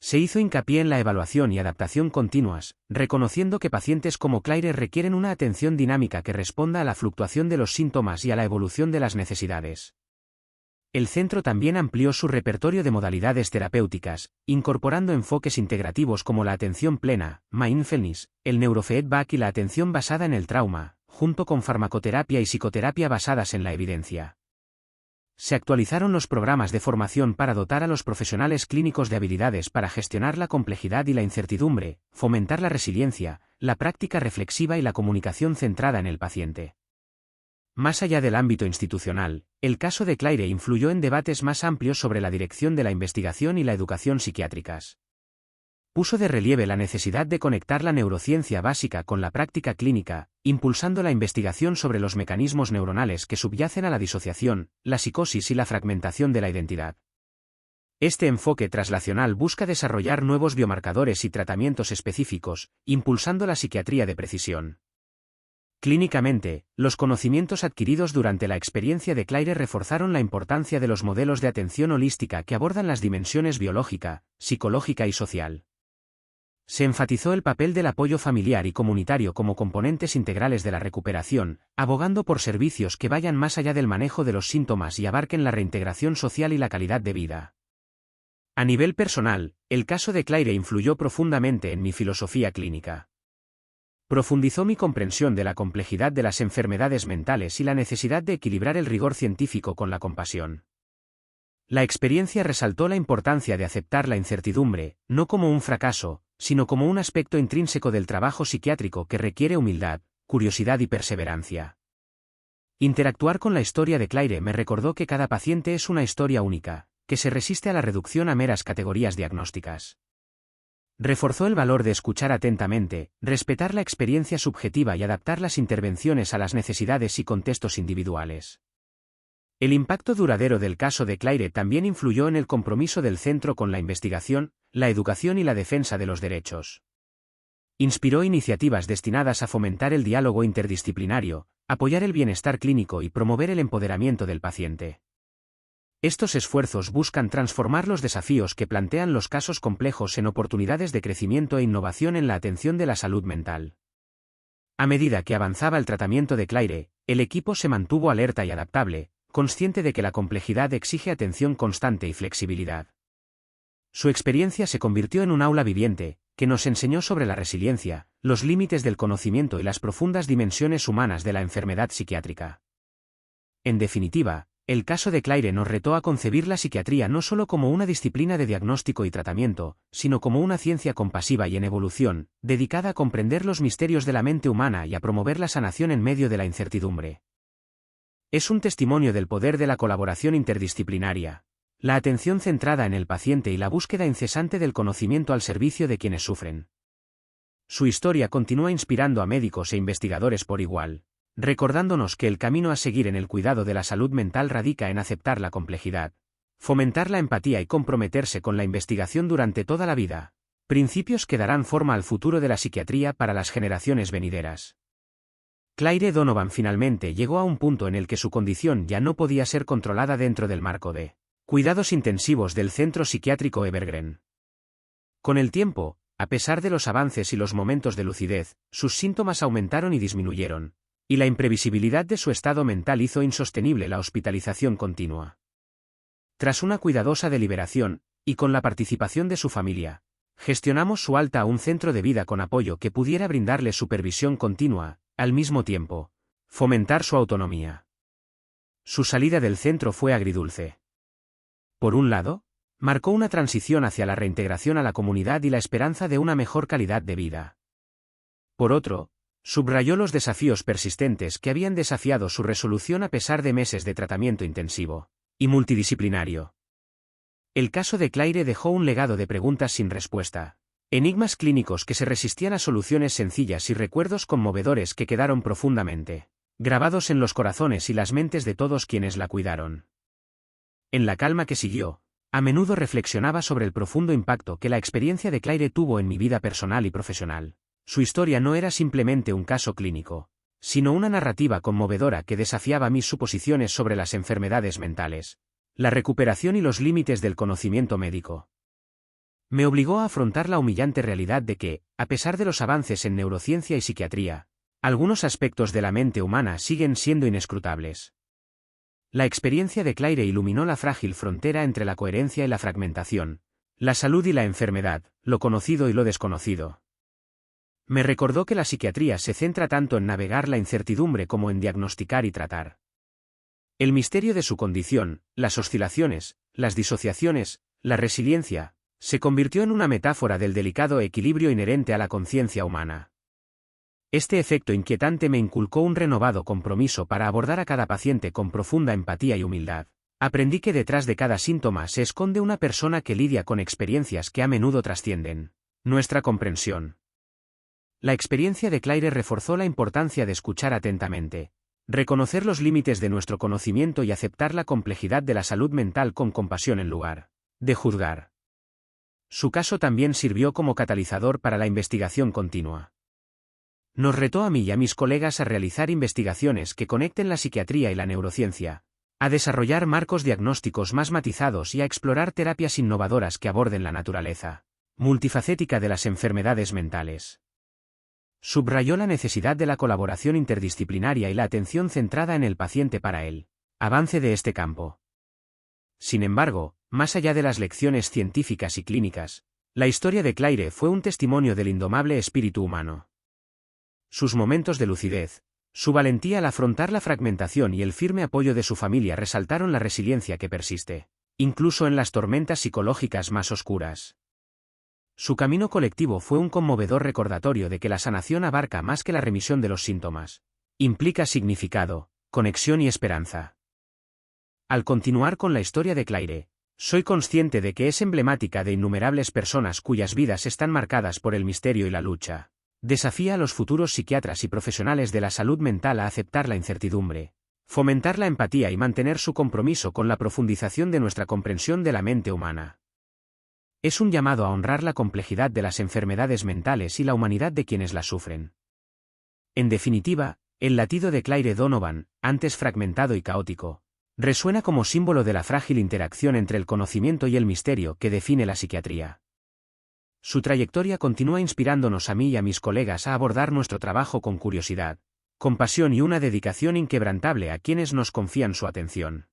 Se hizo hincapié en la evaluación y adaptación continuas, reconociendo que pacientes como Claire requieren una atención dinámica que responda a la fluctuación de los síntomas y a la evolución de las necesidades. El centro también amplió su repertorio de modalidades terapéuticas, incorporando enfoques integrativos como la atención plena, mindfulness, el neurofeedback y la atención basada en el trauma, junto con farmacoterapia y psicoterapia basadas en la evidencia. Se actualizaron los programas de formación para dotar a los profesionales clínicos de habilidades para gestionar la complejidad y la incertidumbre, fomentar la resiliencia, la práctica reflexiva y la comunicación centrada en el paciente. Más allá del ámbito institucional, el caso de Claire influyó en debates más amplios sobre la dirección de la investigación y la educación psiquiátricas. Puso de relieve la necesidad de conectar la neurociencia básica con la práctica clínica, impulsando la investigación sobre los mecanismos neuronales que subyacen a la disociación, la psicosis y la fragmentación de la identidad. Este enfoque traslacional busca desarrollar nuevos biomarcadores y tratamientos específicos, impulsando la psiquiatría de precisión. Clínicamente, los conocimientos adquiridos durante la experiencia de Claire reforzaron la importancia de los modelos de atención holística que abordan las dimensiones biológica, psicológica y social. Se enfatizó el papel del apoyo familiar y comunitario como componentes integrales de la recuperación, abogando por servicios que vayan más allá del manejo de los síntomas y abarquen la reintegración social y la calidad de vida. A nivel personal, el caso de Claire influyó profundamente en mi filosofía clínica. Profundizó mi comprensión de la complejidad de las enfermedades mentales y la necesidad de equilibrar el rigor científico con la compasión. La experiencia resaltó la importancia de aceptar la incertidumbre, no como un fracaso, sino como un aspecto intrínseco del trabajo psiquiátrico que requiere humildad, curiosidad y perseverancia. Interactuar con la historia de Claire me recordó que cada paciente es una historia única, que se resiste a la reducción a meras categorías diagnósticas. Reforzó el valor de escuchar atentamente, respetar la experiencia subjetiva y adaptar las intervenciones a las necesidades y contextos individuales. El impacto duradero del caso de Claire también influyó en el compromiso del centro con la investigación, la educación y la defensa de los derechos. Inspiró iniciativas destinadas a fomentar el diálogo interdisciplinario, apoyar el bienestar clínico y promover el empoderamiento del paciente. Estos esfuerzos buscan transformar los desafíos que plantean los casos complejos en oportunidades de crecimiento e innovación en la atención de la salud mental. A medida que avanzaba el tratamiento de Claire, el equipo se mantuvo alerta y adaptable, consciente de que la complejidad exige atención constante y flexibilidad. Su experiencia se convirtió en un aula viviente, que nos enseñó sobre la resiliencia, los límites del conocimiento y las profundas dimensiones humanas de la enfermedad psiquiátrica. En definitiva, el caso de Claire nos retó a concebir la psiquiatría no solo como una disciplina de diagnóstico y tratamiento, sino como una ciencia compasiva y en evolución, dedicada a comprender los misterios de la mente humana y a promover la sanación en medio de la incertidumbre. Es un testimonio del poder de la colaboración interdisciplinaria, la atención centrada en el paciente y la búsqueda incesante del conocimiento al servicio de quienes sufren. Su historia continúa inspirando a médicos e investigadores por igual, recordándonos que el camino a seguir en el cuidado de la salud mental radica en aceptar la complejidad, fomentar la empatía y comprometerse con la investigación durante toda la vida, principios que darán forma al futuro de la psiquiatría para las generaciones venideras. Claire Donovan finalmente llegó a un punto en el que su condición ya no podía ser controlada dentro del marco de cuidados intensivos del Centro Psiquiátrico Evergreen. Con el tiempo, a pesar de los avances y los momentos de lucidez, sus síntomas aumentaron y disminuyeron, y la imprevisibilidad de su estado mental hizo insostenible la hospitalización continua. Tras una cuidadosa deliberación, y con la participación de su familia, gestionamos su alta a un centro de vida con apoyo que pudiera brindarle supervisión continua, al mismo tiempo, fomentar su autonomía. Su salida del centro fue agridulce. Por un lado, marcó una transición hacia la reintegración a la comunidad y la esperanza de una mejor calidad de vida. Por otro, subrayó los desafíos persistentes que habían desafiado su resolución a pesar de meses de tratamiento intensivo y multidisciplinario. El caso de Claire dejó un legado de preguntas sin respuesta, enigmas clínicos que se resistían a soluciones sencillas y recuerdos conmovedores que quedaron profundamente grabados en los corazones y las mentes de todos quienes la cuidaron. En la calma que siguió, a menudo reflexionaba sobre el profundo impacto que la experiencia de Claire tuvo en mi vida personal y profesional. Su historia no era simplemente un caso clínico, sino una narrativa conmovedora que desafiaba mis suposiciones sobre las enfermedades mentales, la recuperación y los límites del conocimiento médico. Me obligó a afrontar la humillante realidad de que, a pesar de los avances en neurociencia y psiquiatría, algunos aspectos de la mente humana siguen siendo inescrutables. La experiencia de Claire iluminó la frágil frontera entre la coherencia y la fragmentación, la salud y la enfermedad, lo conocido y lo desconocido. Me recordó que la psiquiatría se centra tanto en navegar la incertidumbre como en diagnosticar y tratar. El misterio de su condición, las oscilaciones, las disociaciones, la resiliencia, se convirtió en una metáfora del delicado equilibrio inherente a la conciencia humana. Este efecto inquietante me inculcó un renovado compromiso para abordar a cada paciente con profunda empatía y humildad. Aprendí que detrás de cada síntoma se esconde una persona que lidia con experiencias que a menudo trascienden nuestra comprensión. La experiencia de Claire reforzó la importancia de escuchar atentamente, reconocer los límites de nuestro conocimiento y aceptar la complejidad de la salud mental con compasión en lugar de juzgar. Su caso también sirvió como catalizador para la investigación continua. Nos retó a mí y a mis colegas a realizar investigaciones que conecten la psiquiatría y la neurociencia, a desarrollar marcos diagnósticos más matizados y a explorar terapias innovadoras que aborden la naturaleza multifacética de las enfermedades mentales. Subrayó la necesidad de la colaboración interdisciplinaria y la atención centrada en el paciente para el avance de este campo. Sin embargo, más allá de las lecciones científicas y clínicas, la historia de Claire fue un testimonio del indomable espíritu humano. Sus momentos de lucidez, su valentía al afrontar la fragmentación y el firme apoyo de su familia resaltaron la resiliencia que persiste incluso en las tormentas psicológicas más oscuras. Su camino colectivo fue un conmovedor recordatorio de que la sanación abarca más que la remisión de los síntomas. Implica significado, conexión y esperanza. Al continuar con la historia de Claire, soy consciente de que es emblemática de innumerables personas cuyas vidas están marcadas por el misterio y la lucha. Desafía a los futuros psiquiatras y profesionales de la salud mental a aceptar la incertidumbre, fomentar la empatía y mantener su compromiso con la profundización de nuestra comprensión de la mente humana. Es un llamado a honrar la complejidad de las enfermedades mentales y la humanidad de quienes las sufren. En definitiva, el latido de Claire Donovan, antes fragmentado y caótico, resuena como símbolo de la frágil interacción entre el conocimiento y el misterio que define la psiquiatría. Su trayectoria continúa inspirándonos a mí y a mis colegas a abordar nuestro trabajo con curiosidad, compasión y una dedicación inquebrantable a quienes nos confían su atención.